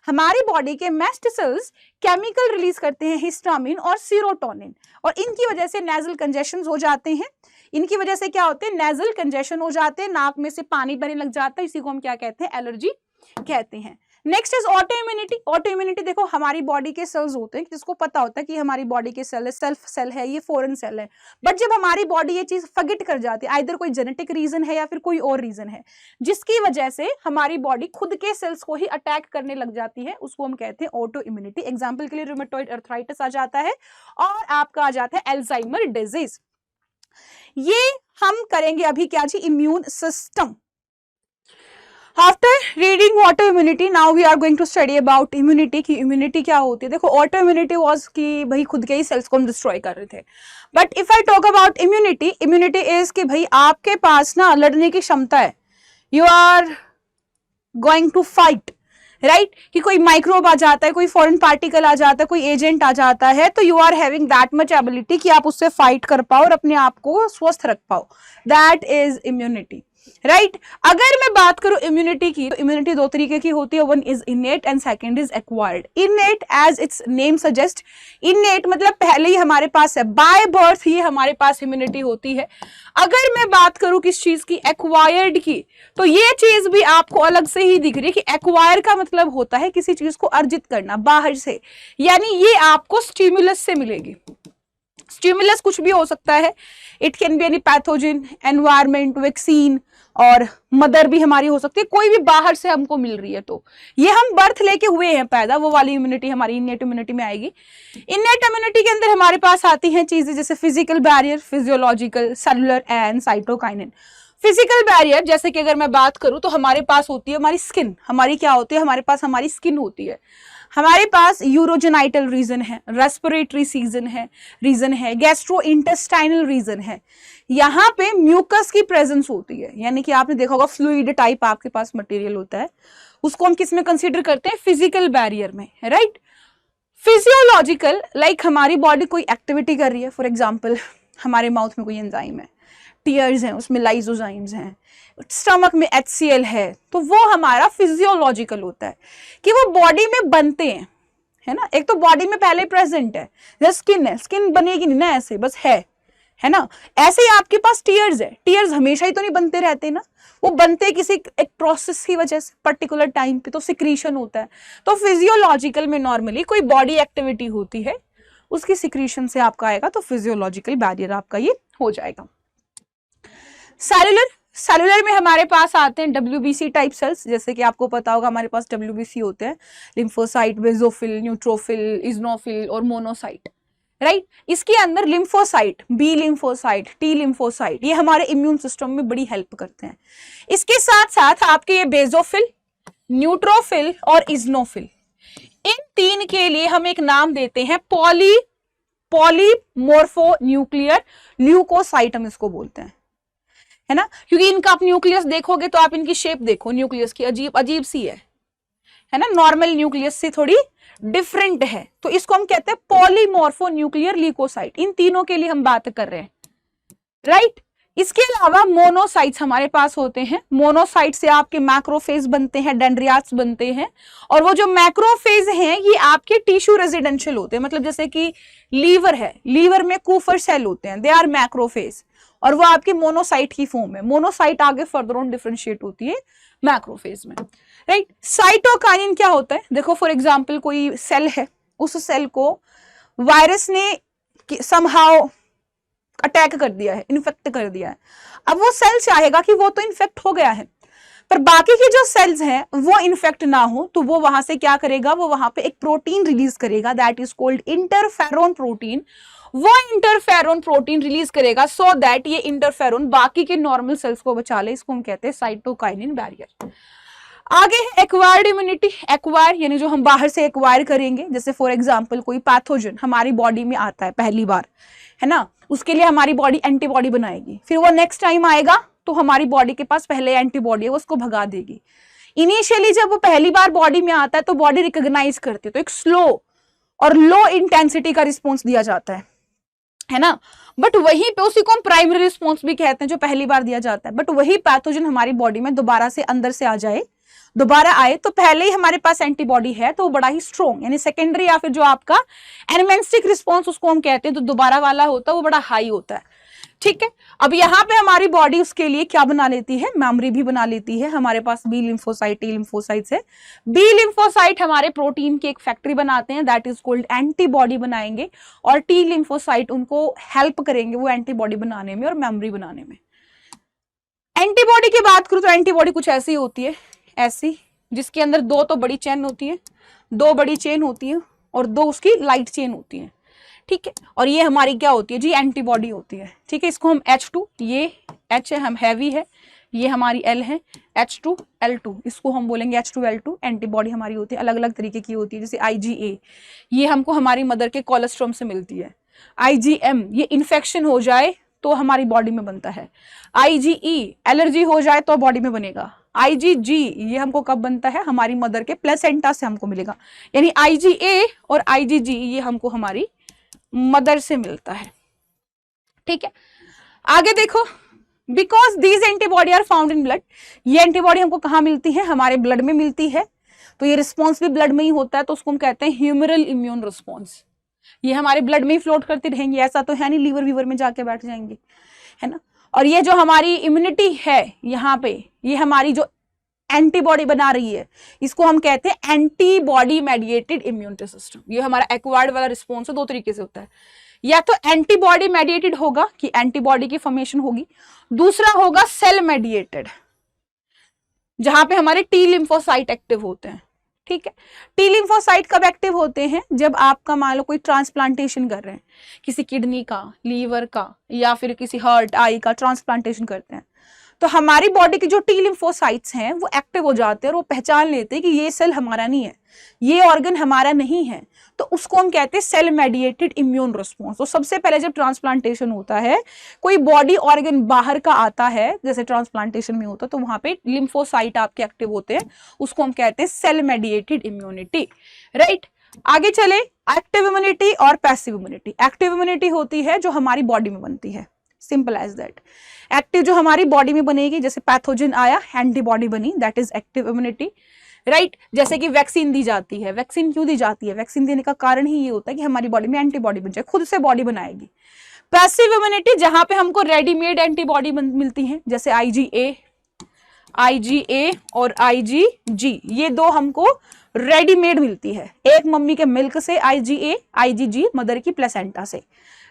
हमारी बॉडी के मैस्ट सेल्स केमिकल रिलीज करते हैं, हिस्टामिन और सीरोटोनिन, और इनकी वजह से नेजल कंजेशन हो जाते हैं। इनकी वजह से क्या होते हैं? नेजल कंजेशन हो जाते हैं, नाक में से पानी बहने लग जाता है, इसी को हम क्या कहते हैं? एलर्जी कहते हैं। Next is auto immunity. Auto immunity देखो, हमारी बॉडी के सेल्स होते हैं जिसको पता होता है कि हमारी बॉडी के सेल है, सेल्फ सेल है, ये फॉरेन सेल है, बट जब हमारी बॉडी ये चीज फॉरगेट कर जाती है, आइदर कोई जेनेटिक रीजन है या फिर कोई और रीजन है, जिसकी वजह से हमारी बॉडी खुद के सेल्स को ही अटैक करने लग जाती है, उसको हम कहते हैं ऑटो इम्यूनिटी। एग्जाम्पल के लिए रूमेटॉइड अर्थराइटिस आ जाता है, और आपका आ जाता है एल्जाइमर डिजीज। ये हम करेंगे अभी क्या जी? Immune system. After reading auto immunity, now we are going to study about immunity कि immunity क्या होती है। देखो, auto immunity was कि भाई खुद के ही सेल्स को हम डिस्ट्रॉय कर रहे थे, but if I talk about immunity, immunity is कि भाई आपके पास ना लड़ने की क्षमता है, you are going to fight, right, कि कोई माइक्रोब आ जाता है, कोई फॉरेन पार्टिकल आ जाता है, कोई एजेंट आ जाता है, तो you are having that much ability कि आप उससे फाइट कर पाओ और अपने आप को स्वस्थ रख पाओ, दैट इज इम्यूनिटी, राइट। अगर मैं बात करूं इम्यूनिटी की, तो इम्यूनिटी दो तरीके की होती है, one is innate and second is acquired. Innate as its name suggest, innate मतलब पहले ही हमारे पास है, बाय बर्थ ही हमारे पास इम्यूनिटी होती है। अगर मैं बात करूं किस चीज की? एक्वायर्ड की, तो ये चीज भी आपको अलग से ही दिख रही है कि एक्वायर का मतलब होता है किसी चीज को अर्जित करना बाहर से, यानी ये आपको स्टिमुलस से मिलेगी। स्टिमुलस कुछ भी हो सकता है, it can be any pathogen, environment, vaccine, और मदर भी हमारी हो सकती है, कोई भी बाहर से हमको मिल रही है, तो ये हम बर्थ लेके हुए हैं पैदा, वो वाली इम्यूनिटी हमारी इनेट इम्यूनिटी में आएगी। इनेट इम्यूनिटी के अंदर हमारे पास आती हैं चीजें जैसे physical barrier, physiological, cellular and cytokinin. Physical barrier जैसे कि अगर मैं बात करूं तो हमारे पास होती है हमारी स्किन। हमारी क्या होती है? हमारे पास हमारी स्किन होती है। हमारे पास यूरोजेनाइटल रीजन है, रेस्पिरेटरी रीजन है, गैस्ट्रो इंटेस्टाइनल रीजन है। यहाँ पे म्यूकस की प्रेजेंस होती है, यानी कि आपने देखा होगा फ्लूइड टाइप आपके पास मटेरियल होता है, उसको हम किस में कंसीडर करते हैं? फिजिकल बैरियर में, राइट। फिजियोलॉजिकल, लाइक हमारी बॉडी कोई एक्टिविटी कर रही है, फॉर एग्जाम्पल हमारे माउथ में कोई एंजाइम है, टीयर्स हैं उसमें लाइजोजाइम्स हैं, स्टमक में HCl है, तो वो हमारा फिजियोलॉजिकल होता है कि वो बॉडी में बनते हैं, है ना। एक तो बॉडी में पहले प्रेजेंट है, जैसे स्किन है, स्किन बनेगी नहीं ना ऐसे बस है, है ना। ऐसे ही आपके पास टीयर्स है, टीयर्स हमेशा ही तो नहीं बनते रहते ना, वो बनते किसी एक प्रोसेस की वजह से पर्टिकुलर टाइम पे, तो सिक्रीशन होता है। तो फिजियोलॉजिकल में नॉर्मली कोई बॉडी एक्टिविटी होती है, उसकी सिक्रीशन से आपका आएगा, तो फिजियोलॉजिकल बैरियर आपका ये हो जाएगा। सेलुलर, सेलुलर में हमारे पास आते हैं WBC टाइप सेल्स, जैसे कि आपको पता होगा हमारे पास WBC होते हैं, लिम्फोसाइट, बेसोफिल, न्यूट्रोफिल, इजनोफिल और मोनोसाइट, राइट। इसके अंदर lymphocyte, B lymphocyte, T lymphocyte, ये हमारे इम्यून सिस्टम में बड़ी हेल्प करते हैं। इसके साथ साथ आपके ये बेसोफिल, न्यूट्रोफिल और इजनोफिल, इन तीन के लिए हम एक नाम देते हैं पॉलीमोर्फो न्यूक्लियर ल्यूकोसाइट, हम इसको बोलते हैं, है ना। क्योंकि इनका आप न्यूक्लियस देखोगे तो आप इनकी शेप देखो, न्यूक्लियस की अजीब अजीब सी है ना, नॉर्मल न्यूक्लियस से थोड़ी डिफरेंट है, तो इसको हम कहते हैं पॉलीमोर्फो न्यूक्लियर ल्यूकोसाइट। इन तीनों के लिए हम बात कर रहे हैं, राइट। इसके अलावा मोनोसाइट्स हमारे पास होते हैं, मोनोसाइट से आपके मैक्रोफेज बनते हैं, डेंड्रियाट्स बनते हैं, और वो जो मैक्रोफेज हैं ये आपके टिश्यू रेजिडेंशियल होते हैं, मतलब जैसे कि लीवर है, लीवर में कूफर सेल होते हैं, दे आर मैक्रोफेज, और वो आपके मोनोसाइट की फॉर्म है। मोनोसाइट आगे फर्दर ऑन डिफरेंशिएट होती है मैक्रोफेज में, राइट। साइटोकाइनिन क्या होता है, देखो फॉर एग्जांपल कोई सेल है, उस सेल को वायरस ने समहाउ अटैक कर दिया है, इन्फेक्ट कर दिया है, अब वो सेल चाहेगा कि वो तो इन्फेक्ट हो गया है, पर बाकी के जो सेल्स हैं वो इन्फेक्ट ना हो, तो वो वहां से क्या करेगा, वो वहां पे एक प्रोटीन रिलीज करेगा, that is called interferon protein. वो इंटरफेरोन प्रोटीन रिलीज करेगा सो दैट ये इंटरफेरोन बाकी के नॉर्मल सेल्स को बचा ले, इसको हम कहते हैं साइटोकाइनिन बैरियर। आगे है एक्वायर्ड इम्यूनिटी। एक्वायर यानी जो हम बाहर से एक्वायर करेंगे, जैसे फॉर एग्जांपल कोई पैथोजन हमारी बॉडी में आता है पहली बार, है ना, उसके लिए हमारी बॉडी एंटीबॉडी बनाएगी, फिर वो नेक्स्ट टाइम आएगा तो हमारी बॉडी के पास पहले एंटीबॉडी है, वो उसको भगा देगी। इनिशियली जब वो पहली बार बॉडी में आता है तो बॉडी रिकॉग्नाइज करती है, तो एक स्लो और लो इंटेंसिटी का रिस्पॉन्स दिया जाता है ना, बट वहीं पे उसी को हम प्राइमरी रिस्पॉन्स भी कहते हैं जो पहली बार दिया जाता है। बट वही पैथोजन हमारी बॉडी में दोबारा से अंदर से आ जाए, दोबारा आए, तो पहले ही हमारे पास एंटीबॉडी है तो वो बड़ा ही स्ट्रॉन्ग, यानी सेकेंडरी या फिर जो आपका एनमेंस्टिक रिस्पॉन्स उसको हम कहते हैं, तो दोबारा वाला होता है वो बड़ा हाई होता है, ठीक है। अब यहाँ पे हमारी बॉडी उसके लिए क्या बना लेती है, मेमोरी भी बना लेती है। हमारे पास बी लिम्फोसाइट, टी लिम्फोसाइट से, बी लिम्फोसाइट हमारे प्रोटीन की एक फैक्ट्री बनाते हैं, दैट इज कॉल्ड एंटीबॉडी बनाएंगे, और टी लिम्फोसाइट उनको हेल्प करेंगे वो एंटीबॉडी बनाने में और मेमोरी बनाने में। एंटीबॉडी की बात करूं तो एंटीबॉडी कुछ ऐसी होती है, ऐसी, जिसके अंदर दो तो बड़ी चेन होती है, दो बड़ी चेन होती है और दो उसकी लाइट चेन होती है, ठीक है। और ये हमारी क्या होती है जी, एंटीबॉडी होती है, ठीक है। इसको हम H2, ये H है, हम हैवी है, ये हमारी L है, H2L2, इसको हम बोलेंगे H2L2। एंटीबॉडी हमारी होती है, अलग अलग तरीके की होती है, जैसे IgA, ये हमको हमारी मदर के कोलेस्ट्रॉम से मिलती है। IgM, ये इन्फेक्शन हो जाए तो हमारी बॉडी में बनता है। IgE, एलर्जी हो जाए तो बॉडी में बनेगा। IgG, ये हमको कब बनता है, हमारी मदर के प्लेसेंटा से हमको मिलेगा, यानी IgA और IgG ये हमको हमारी मदर से मिलता है, ठीक है। आगे देखो, because these antibody are found in blood, ये एंटीबॉडी हमको कहाँ मिलती है, हमारे ब्लड में मिलती है, तो ये रिस्पॉन्स भी ब्लड में ही होता है, तो उसको हम कहते हैं ह्यूमरल इम्यून रिस्पॉन्स। ये हमारे ब्लड में ही फ्लोट करती रहेंगी, ऐसा तो है नहीं लीवर वीवर में जाके बैठ जाएंगे, है ना। और ये जो हमारी इम्यूनिटी है यहाँ पे, ये हमारी जो एंटीबॉडी बना रही है, इसको हम कहते हैं एंटीबॉडी मेडिएटेड इम्यूनिटी सिस्टम। ये हमारा एक्वायर्ड वाला रिस्पॉन्स है, दो तरीके से होता है, या तो एंटीबॉडी मेडिएटेड होगा कि एंटीबॉडी की फॉर्मेशन होगी, दूसरा होगा सेल मेडिएटेड, जहां पे हमारे टी लिम्फोसाइट एक्टिव होते हैं, ठीक है। टी लिम्फोसाइट कब एक्टिव होते हैं, जब आपका मान लो कोई ट्रांसप्लांटेशन कर रहे हैं, किसी किडनी का, लीवर का, या फिर किसी हार्ट, आई का ट्रांसप्लांटेशन करते हैं, तो हमारी बॉडी की जो टी लिम्फोसाइट्स हैं वो एक्टिव हो जाते हैं और वो पहचान लेते हैं कि ये सेल हमारा नहीं है, ये ऑर्गन हमारा नहीं है, तो उसको हम कहते हैं सेल मेडिएटेड इम्यून रिस्पॉन्स। तो सबसे पहले जब ट्रांसप्लांटेशन होता है, कोई बॉडी ऑर्गन बाहर का आता है, जैसे ट्रांसप्लांटेशन में होता है, तो वहां पे लिम्फोसाइट आपके एक्टिव होते हैं, उसको हम कहते हैं सेल मेडिएटेड इम्यूनिटी, राइट। आगे चले, एक्टिव इम्यूनिटी और पैसिव इम्यूनिटी। एक्टिव इम्यूनिटी होती है जो हमारी बॉडी में बनती है, सिंपल एज दैट। एक्टिव जो हमारी बॉडी में बनेगी, जैसे पैथोजन आया, एंटीबॉडी बनी, that is active immunity, right. जैसे कि वैक्सीन दी जाती है, वैक्सीन क्यों दी जाती है, वैक्सीन देने का कारण ही ये होता है कि हमारी बॉडी में एंटीबॉडी बन जाए, खुद से बॉडी बनाएगी। पैसिव इम्यूनिटी जहां पे हमको रेडीमेड एंटीबॉडी मिलती हैं, जैसे आईजीए और आईजीजी, ये दो हमको रेडीमेड मिलती है, एक मम्मी के मिल्क से आईजीए, आईजीजी मदर की प्लेसेंटा से,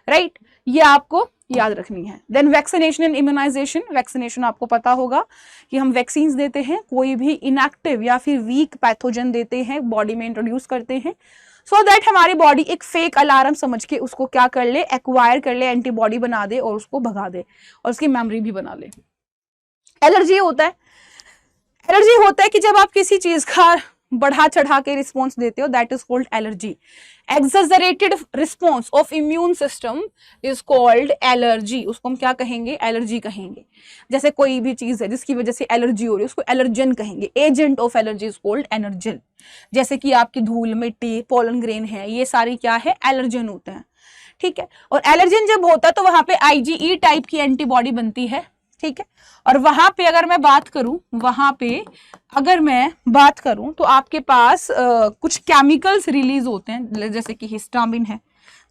राइट, ये आपको याद रखनी है। Then vaccination and immunisation, vaccination आपको पता होगा कि हम वैक्सीन देते हैं, कोई भी इनएक्टिव या फिर वीक पैथोजन देते हैं, बॉडी में इंट्रोड्यूस करते हैं, सो दैट हमारी बॉडी एक फेक अलार्म समझ के उसको क्या कर ले, एक्वायर कर ले, एंटीबॉडी बना दे और उसको भगा दे और उसकी मेमोरी भी बना ले। एलर्जी होता है, एलर्जी होता है कि जब आप किसी चीज का बढ़ा चढ़ा के रिस्पॉन्स देते हो, that is called allergy. Exaggerated response of immune system is called allergy, उसको हम क्या कहेंगे, एलर्जी कहेंगे। जैसे कोई भी चीज है जिसकी वजह से एलर्जी हो रही है, उसको एलर्जन कहेंगे। Agent of allergy is called anagen. जैसे कि आपकी धूल, मिट्टी, पोलन ग्रेन है, ये सारी क्या है, एलर्जन होते हैं, ठीक है। और एलर्जन जब होता है तो वहां पे आईजीई टाइप की एंटीबॉडी बनती है, ठीक है। और वहां पे अगर मैं बात करूं, वहां पे अगर मैं बात करूं तो आपके पास कुछ केमिकल्स रिलीज होते हैं, जैसे कि हिस्टामिन है,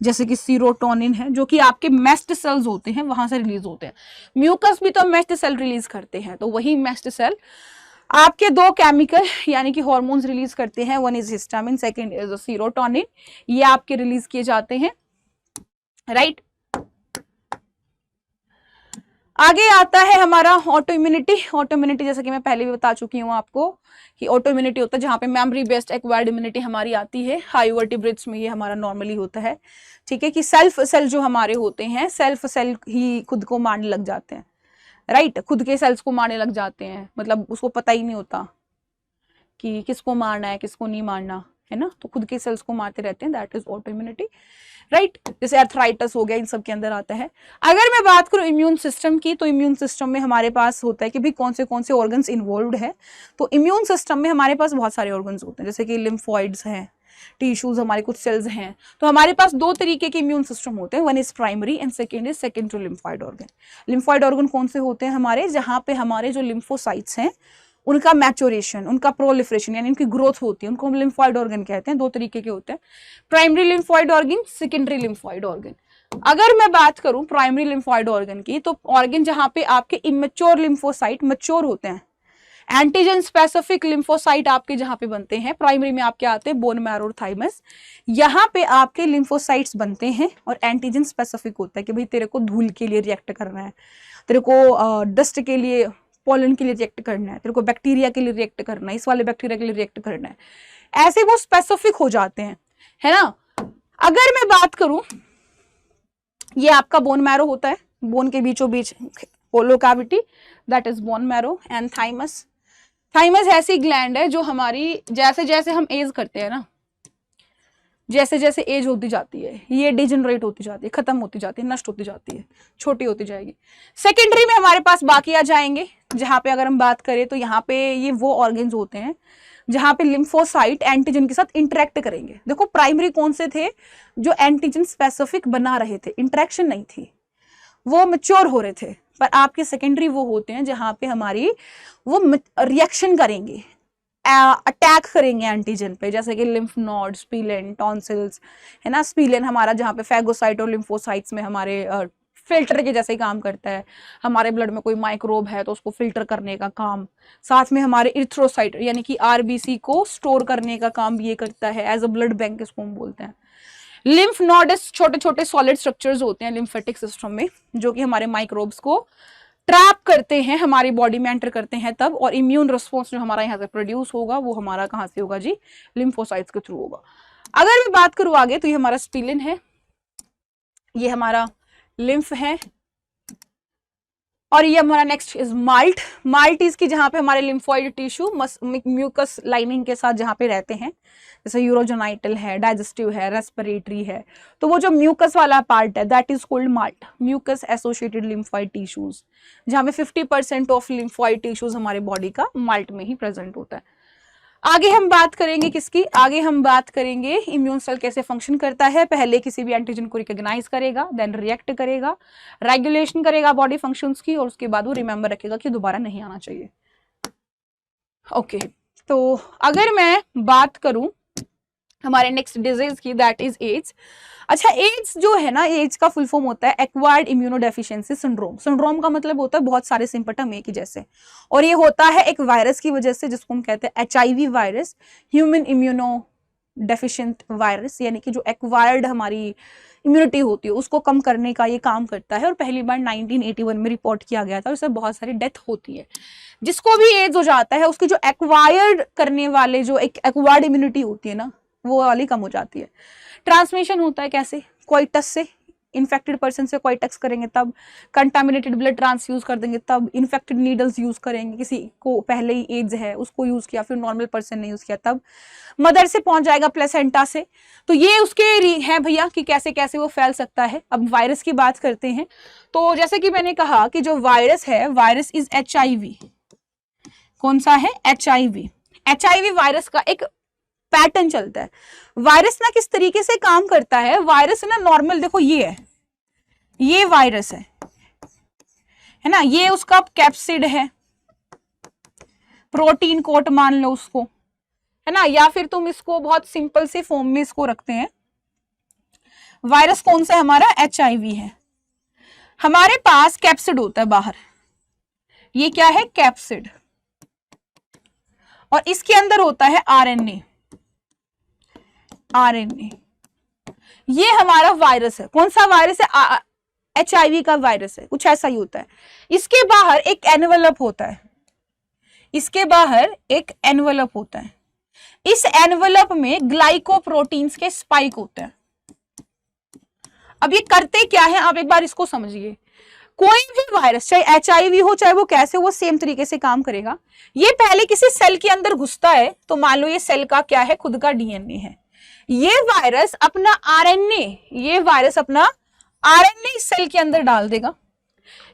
जैसे कि सीरोटोनिन है, जो कि आपके मेस्ट सेल्स होते हैं वहां से रिलीज होते हैं। म्यूकस भी तो मेस्ट सेल रिलीज करते हैं, तो वही मेस्ट सेल आपके दो केमिकल यानी कि हार्मोन्स रिलीज करते हैं, one is histamine, second is serotonin, ये आपके रिलीज किए जाते हैं, राइट। आगे आता है हमारा ऑटो इम्यूनिटी। ऑटो इम्यूनिटी जैसे कि मैं पहले भी बता चुकी हूँ आपको कि ऑटो इम्यूनिटी होता है जहां पे मेमोरी बेस्ड एक्वायर्ड इम्यूनिटी हमारी आती है। हाई वर्टिब्रेट्स में ये हमारा नॉर्मली होता है, ठीक है, कि सेल्फ सेल जो हमारे होते हैं, सेल्फ सेल ही खुद को मारने लग जाते हैं, राइट, खुद के सेल्स को मारने लग जाते हैं, मतलब उसको पता ही नहीं होता कि किसको मारना है किसको नहीं मारना है ना, तो खुद के सेल्स को मारते रहते हैं, that is auto immunity, right. जैसे आर्थराइटिस हो गया, इन सब के अंदर आता है। अगर मैं बात करूं इम्यून सिस्टम की, तो इम्यून सिस्टम में हमारे पास होता है कि भाई कौन से ऑर्गन्स इन्वॉल्व्ड है। तो इम्यून सिस्टम में हमारे पास बहुत सारे ऑर्गन्स होते हैं, जैसे कि लिम्फॉइड्स हैं, टिश्यूज, हमारे कुछ सेल्स हैं। तो हमारे पास दो तरीके के इम्यून सिस्टम होते हैं, one is primary and second is secondary lymphoid organ. Lymphoid organ कौन से होते हैं हमारे, जहां पे हमारे जो लिम्फोसाइट्स हैं उनका मैच्योरेशन, उनका प्रोलिफरेशन यानी उनकी ग्रोथ होती है, उनको हम लिम्फॉइड ऑर्गन कहते हैं। दो तरीके के होते हैं, primary lymphoid organ, secondary lymphoid organ. अगर मैं बात करूं प्राइमरी लिम्फॉइड ऑर्गन की, तो ऑर्गन जहां पे आपके इमेच्योर लिम्फोसाइट मैच्योर होते हैं, एंटीजन स्पेसिफिक लिम्फोसाइट आपके जहां पे बनते हैं, प्राइमरी में आपके आते हैं बोन मैरो और थाइमस, यहाँ पे आपके लिम्फोसाइट्स बनते हैं और एंटीजन स्पेसिफिक होता है कि भाई तेरे को धूल के लिए रिएक्ट करना है, तेरे को डस्ट के लिए, पोलन के लिए रिएक्ट करना है, तेरे को बैक्टीरिया के लिए रिएक्ट करना है, इस वाले बैक्टीरिया के लिए रिएक्ट करना है, ऐसे वो स्पेसिफिक हो जाते हैं, है ना। अगर मैं बात करूं, ये आपका बोन मैरो होता है, बोन के बीचों बीच hollow cavity, that is bone marrow and thymus. Thymus ऐसी ग्लैंड है जो हमारी, जैसे जैसे हम एज करते हैं ना, जैसे जैसे एज होती जाती है, ये डिजेनरेट होती जाती है, खत्म होती जाती है, नष्ट होती जाती है, छोटी होती जाएगी। सेकेंडरी में हमारे पास बाकी आ जाएंगे, जहां पे अगर हम बात करें तो यहाँ पे ये वो ऑर्गन्स होते हैं जहां पे लिम्फोसाइट एंटीजन के साथ इंटरेक्ट करेंगे। देखो प्राइमरी कौन से थे, जो एंटीजन स्पेसिफिक बना रहे थे, इंटरेक्शन नहीं थी, वो मैच्योर हो रहे थे। पर आपके सेकेंडरी वो होते हैं जहां पे हमारी वो रिएक्शन करेंगे, अटैक करेंगे एंटीजन पे, जैसे कि लिम्फ नोड, स्पीलेन, टॉन्सिल्स, है ना। स्पीलेन हमारा जहाँ पे फैगोसाइट और लिम्फोसाइट्स में हमारे फिल्टर के जैसे ही काम करता है, हमारे ब्लड में कोई माइक्रोब है तो उसको फिल्टर करने का काम, साथ में हमारे इरिथ्रोसाइट यानी कि आरबीसी को स्टोर करने का काम ये करता है, एज अ ब्लड बैंक इसको हम बोलते हैं। लिम्फ नोड्स छोटे छोटे सॉलिड स्ट्रक्चर्स होते हैं लिम्फेटिक सिस्टम में, जो कि हमारे माइक्रोब्स को ट्रैप करते हैं, हमारी बॉडी में एंटर करते हैं तब, और इम्यून रिस्पॉन्स जो हमारा यहाँ से प्रोड्यूस होगा वो हमारा कहाँ से होगा जी, लिम्फोसाइट्स के थ्रू होगा। अगर मैं बात करूँ आगे, तो ये हमारा स्पीलिन है, ये हमारा लिम्फ है, और ये हमारा नेक्स्ट इज माल्ट। माल्ट इसकी जहां पे हमारे लिम्फोइड टिश्यू म्यूकस लाइनिंग के साथ जहां पे रहते हैं, जैसे यूरोजेनाइटल है, डाइजेस्टिव है, रेस्पिरेटरी है, तो वो जो म्यूकस वाला पार्ट है that is called MALT, mucus associated lymphoid tissues, जहां पे 50% ऑफ लिम्फोइड टिश्यूज हमारे बॉडी का माल्ट में ही प्रेजेंट होता है। आगे हम बात करेंगे किसकी, आगे हम बात करेंगे इम्यून सेल कैसे फंक्शन करता है। पहले किसी भी एंटीजन को रिकॉग्नाइज करेगा, देन रिएक्ट करेगा, रेगुलेशन करेगा बॉडी फंक्शंस की, और उसके बाद वो रिमेंबर रखेगा कि दोबारा नहीं आना चाहिए। ओके, तो अगर मैं बात करूं हमारे नेक्स्ट डिजीज की, दैट इज एड्स। अच्छा, एड्स जो है ना, एड्स का फुल फॉर्म होता है एक्वायर्ड इम्यूनोडेफिशिएंसी सिंड्रोम। सिंड्रोम का मतलब होता है बहुत सारे सिम्पटम एक ही जैसे, और ये होता है एक वायरस की वजह से जिसको हम कहते हैं HIV virus, human immuno deficient virus, यानी कि जो एक्वायर्ड हमारी इम्यूनिटी होती है उसको कम करने का ये काम करता है। और पहली बार 1981 में रिपोर्ट किया गया था, उससे बहुत सारी डेथ होती है। जिसको भी एड्स हो जाता है उसकी जो एक्वायर्ड करने वाले जो एक एक्वायर्ड इम्यूनिटी होती है ना, वो वाली कम हो जाती है। ट्रांसमिशन होता है कैसे? कोई टच से, इन्फेक्टेड पर्सन से कोई टच करेंगे तब, कंटामिनेटेड ब्लड ट्रांसफ्यूज कर देंगे तब, इन्फेक्टेड नीडल्स यूज करेंगे, किसी को पहले ही एड्स है उसको यूज किया, फिर नॉर्मल पर्सन ने यूज किया तब, मदर से पहुंच जाएगा प्लेसेंटा से। तो ये उसके है भैया कि कैसे कैसे वो फैल सकता है। अब वायरस की बात करते हैं, तो जैसे कि मैंने कहा कि जो वायरस है, वायरस इज HIV। कौन सा है? HIV। HIV वायरस का एक पैटर्न चलता है। वायरस ना किस तरीके से काम करता है, वायरस ना नॉर्मल, देखो ये वायरस है ना, ये उसका कैप्सिड है, प्रोटीन कोट मान लो उसको, है ना, या फिर तुम इसको बहुत सिंपल से फॉर्म में इसको रखते हैं। वायरस कौन सा है हमारा? HIV है। हमारे पास कैप्सिड होता है बाहर, ये क्या है? कैप्सिड। और इसके अंदर होता है RNA। ये हमारा वायरस है। कौन सा वायरस है? HIV का वायरस है, कुछ ऐसा ही होता है। इसके बाहर एक एनवेलप होता है, इसके बाहर एक एनवेलप होता है। इस एनवेलप में ग्लाइकोप्रोटीन्स के स्पाइक होते हैं। अब ये करते क्या है, आप एक बार इसको समझिए। कोई भी वायरस, चाहे HIV हो चाहे वो कैसे, वो सेम तरीके से काम करेगा। ये पहले किसी सेल के अंदर घुसता है, तो मान लो ये सेल का क्या है? खुद का DNA है। ये वायरस अपना RNA इस सेल के अंदर डाल देगा।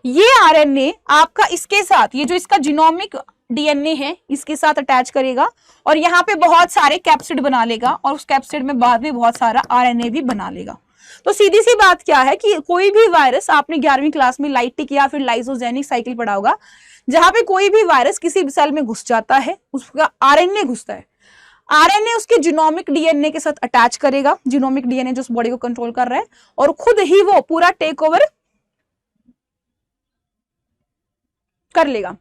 ये RNA आपका इसके साथ, ये जो इसका जीनोमिक DNA है, इसके साथ अटैच करेगा और यहाँ पे बहुत सारे कैप्सिड बना लेगा, और उस कैप्सिड में बाद में बहुत सारा RNA भी बना लेगा। तो सीधी सी बात क्या है कि कोई भी वायरस, आपने 11वीं क्लास में लाइटिक या फिर लाइसोजेनिक साइकिल पढ़ा होगा, जहां पे कोई भी वायरस किसी भी सेल में घुस जाता है, उसका RNA घुसता है, RNA उसके जीनोमिक DNA के साथ अटैच करेगा, जीनोमिक DNA जो उस बॉडी को कंट्रोल कर रहा है, और खुद ही वो पूरा टेक ओवर कर लेगा,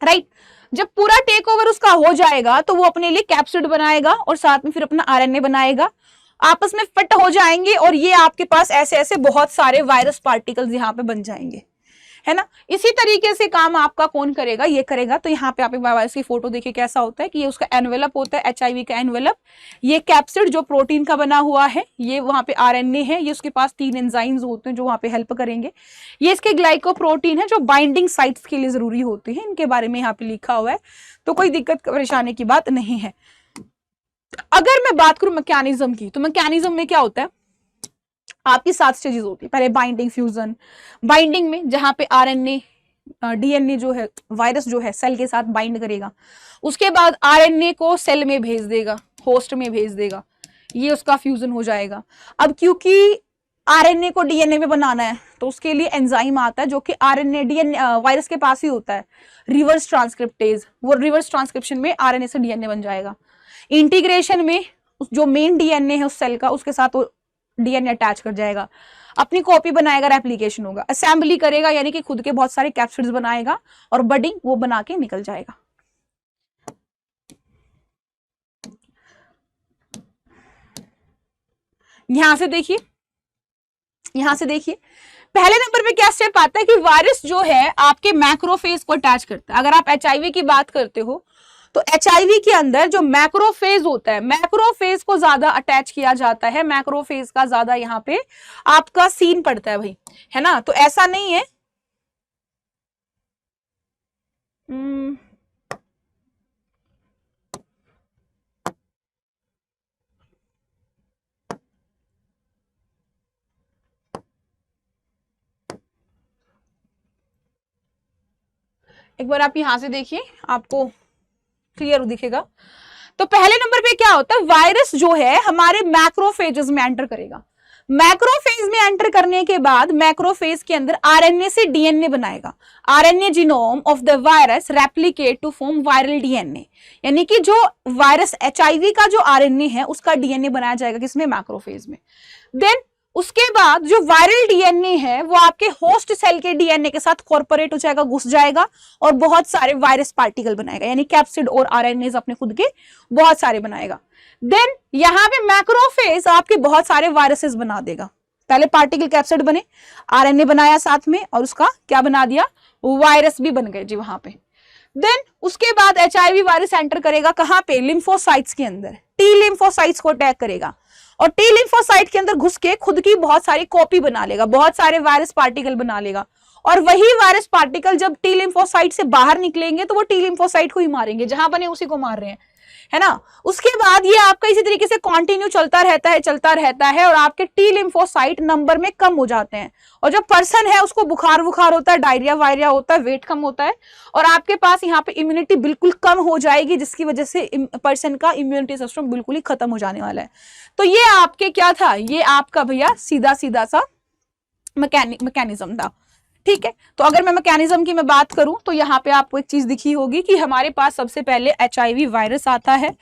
राइट। जब पूरा टेक ओवर उसका हो जाएगा तो वो अपने लिए कैप्सिड बनाएगा और साथ में फिर अपना RNA बनाएगा, आपस में फिट हो जाएंगे, और ये आपके पास ऐसे ऐसे बहुत सारे वायरस पार्टिकल्स यहाँ पे बन जाएंगे, है ना। इसी तरीके से काम आपका कौन करेगा? ये करेगा। तो यहाँ पे आप एक वायरस की फोटो देखिए कैसा होता है कि ये उसका एनवेलप होता है, HIV का एनवेलप, ये कैप्सिड जो प्रोटीन का बना हुआ है, ये वहां पे RNA है, ये उसके पास 3 एंजाइम्स होते हैं जो वहां पे हेल्प करेंगे, ये इसके ग्लाइकोप्रोटीन है जो बाइंडिंग साइट्स के लिए जरूरी होते हैं, इनके बारे में यहाँ पे लिखा हुआ है, तो कोई दिक्कत परेशानी की बात नहीं है। अगर मैं बात करूं मैकेनिज्म की, तो मैकेनिज्म में क्या होता है? आपकी 7 स्टेजेस होती है। पहले बाइंडिंग, फ्यूजन। बाइंडिंग में जहां पे RNA DNA जो है, वायरस जो है सेल के साथ बाइंड करेगा, उसके बाद RNA को सेल में भेज देगा, होस्ट में भेज देगा, ये उसका फ्यूजन हो जाएगा। अब क्योंकि RNA को DNA में बनाना है, तो उसके लिए एंजाइम आता है जो कि RNA DNA वायरस के पास ही होता है, रिवर्स ट्रांसक्रिप्टेज। वो रिवर्स ट्रांसक्रिप्शन में RNA से DNA बन जाएगा। इंटीग्रेशन में जो मेन DNA है उस सेल का, उसके साथ वो DNA अटैच कर जाएगा, अपनी कॉपी बनाएगा, रेप्लिकेशन होगा। असेंबली करेगा यानी कि खुद के बहुत सारे कैप्सिड्स बनाएगा, और बडिंग वो बना के निकल जाएगा। यहां से देखिए, पहले नंबर पे क्या स्टेप आता है कि वायरस जो है आपके मैक्रोफेज को अटैच करता है। अगर आप HIV की बात करते हो तो HIV के अंदर जो मैक्रोफेज होता है, मैक्रोफेज को ज्यादा अटैच किया जाता है, मैक्रोफेज का ज्यादा यहाँ पे आपका सीन पड़ता है भाई, है ना। तो ऐसा नहीं है, एक बार आप यहां से देखिए, आपको क्लियर दिखेगा। तो पहले नंबर पे क्या होता है, वायरस जो है हमारे मैक्रोफेजेस में एंटर करेगा। मैक्रोफेज में एंटर करने के बाद मैक्रोफेज के अंदर आरएनए से डीएनए बनाएगा। RNA genome of the virus replicate to form viral DNA, यानी कि जो वायरस एचआईवी का जो आरएनए है उसका डीएनए बनाया जाएगा किसमें, मैक्रोफेज में। देन उसके बाद जो वायरल डीएनए है वो आपके होस्ट सेल के डीएनए के साथ कॉर्पोरेट हो जाएगा, घुस जाएगा और बहुत सारे वायरस पार्टिकल बनाएगा, यानी कैप्सिड और आरएनए अपने खुद के बहुत सारे बनाएगा। देन यहां पे मैक्रोफेज आपके बहुत सारे वायरसेस बना देगा। पहले पार्टिकल कैप्सिड बने, आरएनए बनाया साथ में और उसका क्या बना दिया, वायरस भी बन गए जी वहां पे। देन उसके बाद एचआईवी वायरस एंटर करेगा कहां पे, लिम्फोसाइट्स के अंदर, टी लिम्फोसाइट्स को अटैक करेगा और टी लिम्फोसाइट के अंदर घुस के खुद की बहुत सारी कॉपी बना लेगा, बहुत सारे वायरस पार्टिकल बना लेगा। और वही वायरस पार्टिकल जब टी लिम्फोसाइट से बाहर निकलेंगे तो वो टी लिम्फोसाइट को ही मारेंगे, जहां बने उसी को मार रहे हैं, है ना। उसके बाद ये आपका इसी तरीके से कंटिन्यू चलता रहता है और आपके टी लिम्फोसाइट नंबर में कम हो जाते हैं। और जब पर्सन है उसको बुखार होता है, डायरिया वायरिया होता है, वेट कम होता है और आपके पास यहाँ पे इम्यूनिटी बिल्कुल कम हो जाएगी, जिसकी वजह से पर्सन का इम्यूनिटी सिस्टम बिल्कुल ही खत्म हो जाने वाला है। तो ये आपके क्या था, ये आपका भैया सीधा सा मैकेनिज्म था, ठीक है। तो अगर मैं मैकेनिज्म की मैं बात करूं तो यहाँ पे आपको एक चीज दिखी होगी कि हमारे पास सबसे पहले एचआईवी वायरस आता है।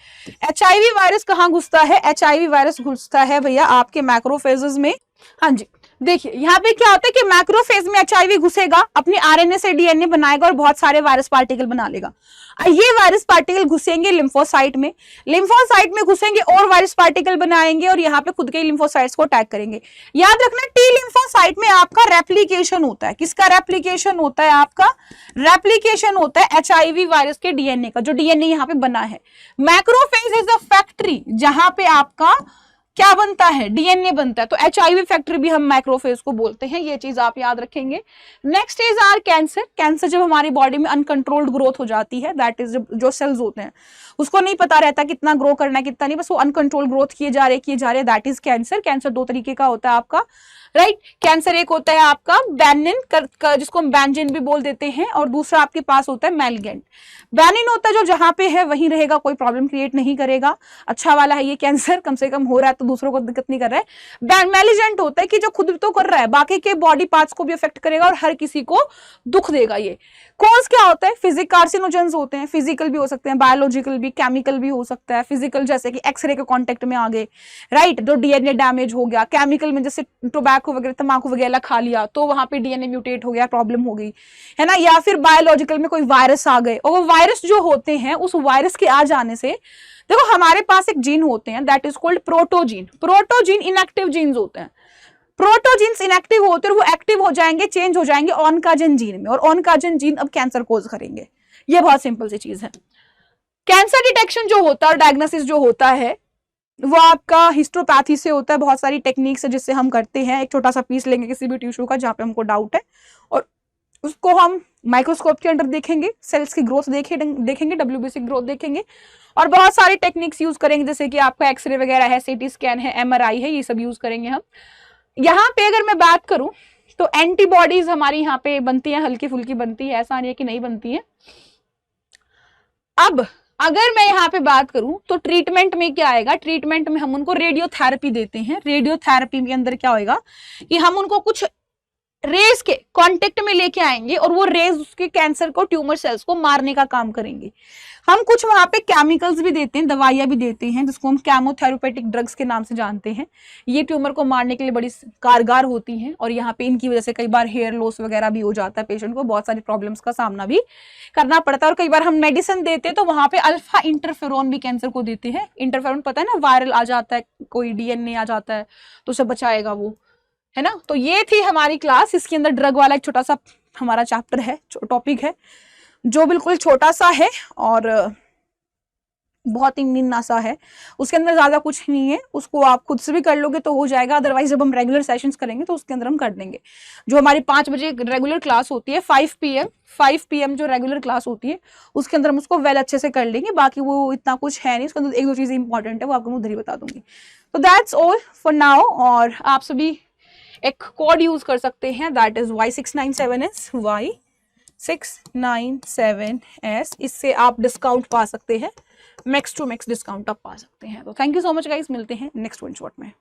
एचआईवी वायरस कहाँ घुसता है, एचआईवी वायरस घुसता है भैया आपके मैक्रोफेजेस में। हाँ जी, देखिए यहाँ पे क्या होता है कि मैक्रोफेज में एचआईवी घुसेगा, अपने आरएनए से डीएनए बनाएगा और बहुत सारे वायरस पार्टिकल बना लेगा। ये वायरस पार्टिकल घुसेंगे लिम्फोसाइट में, लिम्फोसाइट में घुसेंगे और वायरस पार्टिकल बनाएंगे और यहाँ पे खुद के लिम्फोसाइट्स को अटैक करेंगे। याद रखना टी लिम्फोसाइट में आपका रेप्लिकेशन होता है, किसका रेप्लिकेशन होता है, आपका रेप्लिकेशन होता है एचआईवी वायरस के डीएनए का, जो डीएनए यहाँ पे बना है। मैक्रोफेज इज अ फैक्ट्री जहां पे आपका क्या बनता है, डीएनए बनता है। तो एचआईवी फैक्ट्री भी हम मैक्रोफेज को बोलते हैं, ये चीज आप याद रखेंगे। Next is are cancer. Cancer जब हमारी बॉडी में अनकंट्रोल्ड ग्रोथ हो जाती है, दैट इज जो सेल्स होते हैं उसको नहीं पता रहता कितना ग्रो करना है कितना नहीं, बस वो अनकंट्रोल ग्रोथ किए जा रहे, दैट इज कैंसर। कैंसर दो तरीके का होता है आपका, राइट। कैंसर एक होता है आपका बैनिन, जिसको हम बैंजिन भी बोल देते हैं, और दूसरा आपके पास होता है मैलिग्नेंट। बैनिन होता है जो जहां पे है वहीं रहेगा, कोई प्रॉब्लम क्रिएट नहीं करेगा, अच्छा वाला है ये कैंसर, कम से कम हो रहा है तो दूसरों को दिक्कत नहीं कर रहा है। मैलिग्नेंट होता है कि जो खुद तो कर रहा है बाकी के बॉडी पार्ट्स को भी अफेक्ट करेगा और हर किसी को दुख देगा। ये कॉज क्या होता है, फिजिक कार्सिनोजेंस होते हैं, फिजिकल भी हो सकते हैं, बायोलॉजिकल भी, केमिकल भी हो सकता है। फिजिकल जैसे कि एक्सरे के कांटेक्ट में आ गए, राइट, जो डीएनए डैमेज हो गया। केमिकल में जैसे टोबैको वगैरह, तंबाकू वगैरह खा लिया तो वहां पे डीएनए म्यूटेट हो गया, प्रॉब्लम हो गई, है ना। या फिर बायोलॉजिकल में कोई वायरस आ गए, और वो वायरस जो होते हैं उस वायरस के आ जाने से, देखो हमारे पास एक जीन होते हैं that is called protogene. Protogene inactive genes होते हैं, प्रोटोजीन्स इनएक्टिव होते हैं, वो एक्टिव हो जाएंगे, चेंज हो जाएंगे ऑनकाजन जीन में, और ऑनकाजन जीन अब कैंसर कोज करेंगे। ये बहुत सिंपल सी चीज है। कैंसर डिटेक्शन जो होता है और डायग्नोसिस जो होता है वो आपका हिस्टोपैथी से होता है। बहुत सारी टेक्निक्स है जिससे हम करते हैं। एक छोटा सा पीस लेंगे किसी भी टिश्यू का जहाँ पे हमको डाउट है, और उसको हम माइक्रोस्कोप के अंदर देखेंगे, सेल्स की ग्रोथ देखेंगे, डब्ल्यूबीसी ग्रोथ देखेंगे, और बहुत सारी टेक्निक्स यूज करेंगे, जैसे कि आपका एक्सरे वगैरह है, सीटी स्कैन है, एमआरआई है, ये सब यूज करेंगे हम। यहाँ पे अगर मैं बात करूं तो एंटीबॉडीज हमारी यहाँ पे बनती है, हल्की फुल्की बनती है, ऐसा नहीं है कि नहीं बनती है। अब अगर मैं यहाँ पे बात करूं तो ट्रीटमेंट में क्या आएगा, ट्रीटमेंट में हम उनको रेडियोथेरेपी देते हैं। रेडियोथेरेपी के अंदर क्या होगा कि हम उनको कुछ रेज के कांटेक्ट में लेके आएंगे और वो रेज उसके कैंसर को, ट्यूमर सेल्स को मारने का काम करेंगे। हम कुछ वहां पे केमिकल्स भी देते हैं, दवाइयां भी देते हैं, जिसको हम केमोथेरेपेटिक ड्रग्स के नाम से जानते हैं। ये ट्यूमर को मारने के लिए बड़ी कारगर होती हैं, और यहाँ पे इनकी वजह से कई बार हेयर लॉस वगैरह भी हो जाता है, पेशेंट को बहुत सारी प्रॉब्लम्स का सामना भी करना पड़ता है। और कई बार हम मेडिसिन देते हैं तो वहां पे अल्फा इंटरफेरोन भी कैंसर को देते हैं। इंटरफेरोन पता है ना, वायरल आ जाता है, कोई डीएनए आ जाता है तो उसे बचाएगा वो, है ना। तो ये थी हमारी क्लास, इसके अंदर ड्रग वाला एक छोटा सा हमारा चैप्टर है, टॉपिक है, जो बिल्कुल छोटा सा है और बहुत ही नन्हा सा है। उसके अंदर ज्यादा कुछ नहीं है, उसको आप खुद से भी कर लोगे तो हो जाएगा, अदरवाइज जब हम रेगुलर सेशंस करेंगे तो उसके अंदर हम कर देंगे। जो हमारी 5 बजे रेगुलर क्लास होती है, 5 PM जो रेगुलर क्लास होती है उसके अंदर हम उसको वेल अच्छे से कर लेंगे। बाकी वो इतना कुछ है नहीं, उसके अंदर 1-2 चीजें इंपॉर्टेंट है, वो आपको मैं उधर ही बता दूंगी। तो दैट्स ऑल फॉर नाउ। और आप सभी एक कोड यूज कर सकते हैं, दैट इज Y697S, Y697S। इससे आप डिस्काउंट पा सकते हैं, मैक्स टू मैक्स डिस्काउंट आप पा सकते हैं। तो thank you so much guys, मिलते हैं नेक्स्ट वन शॉट में।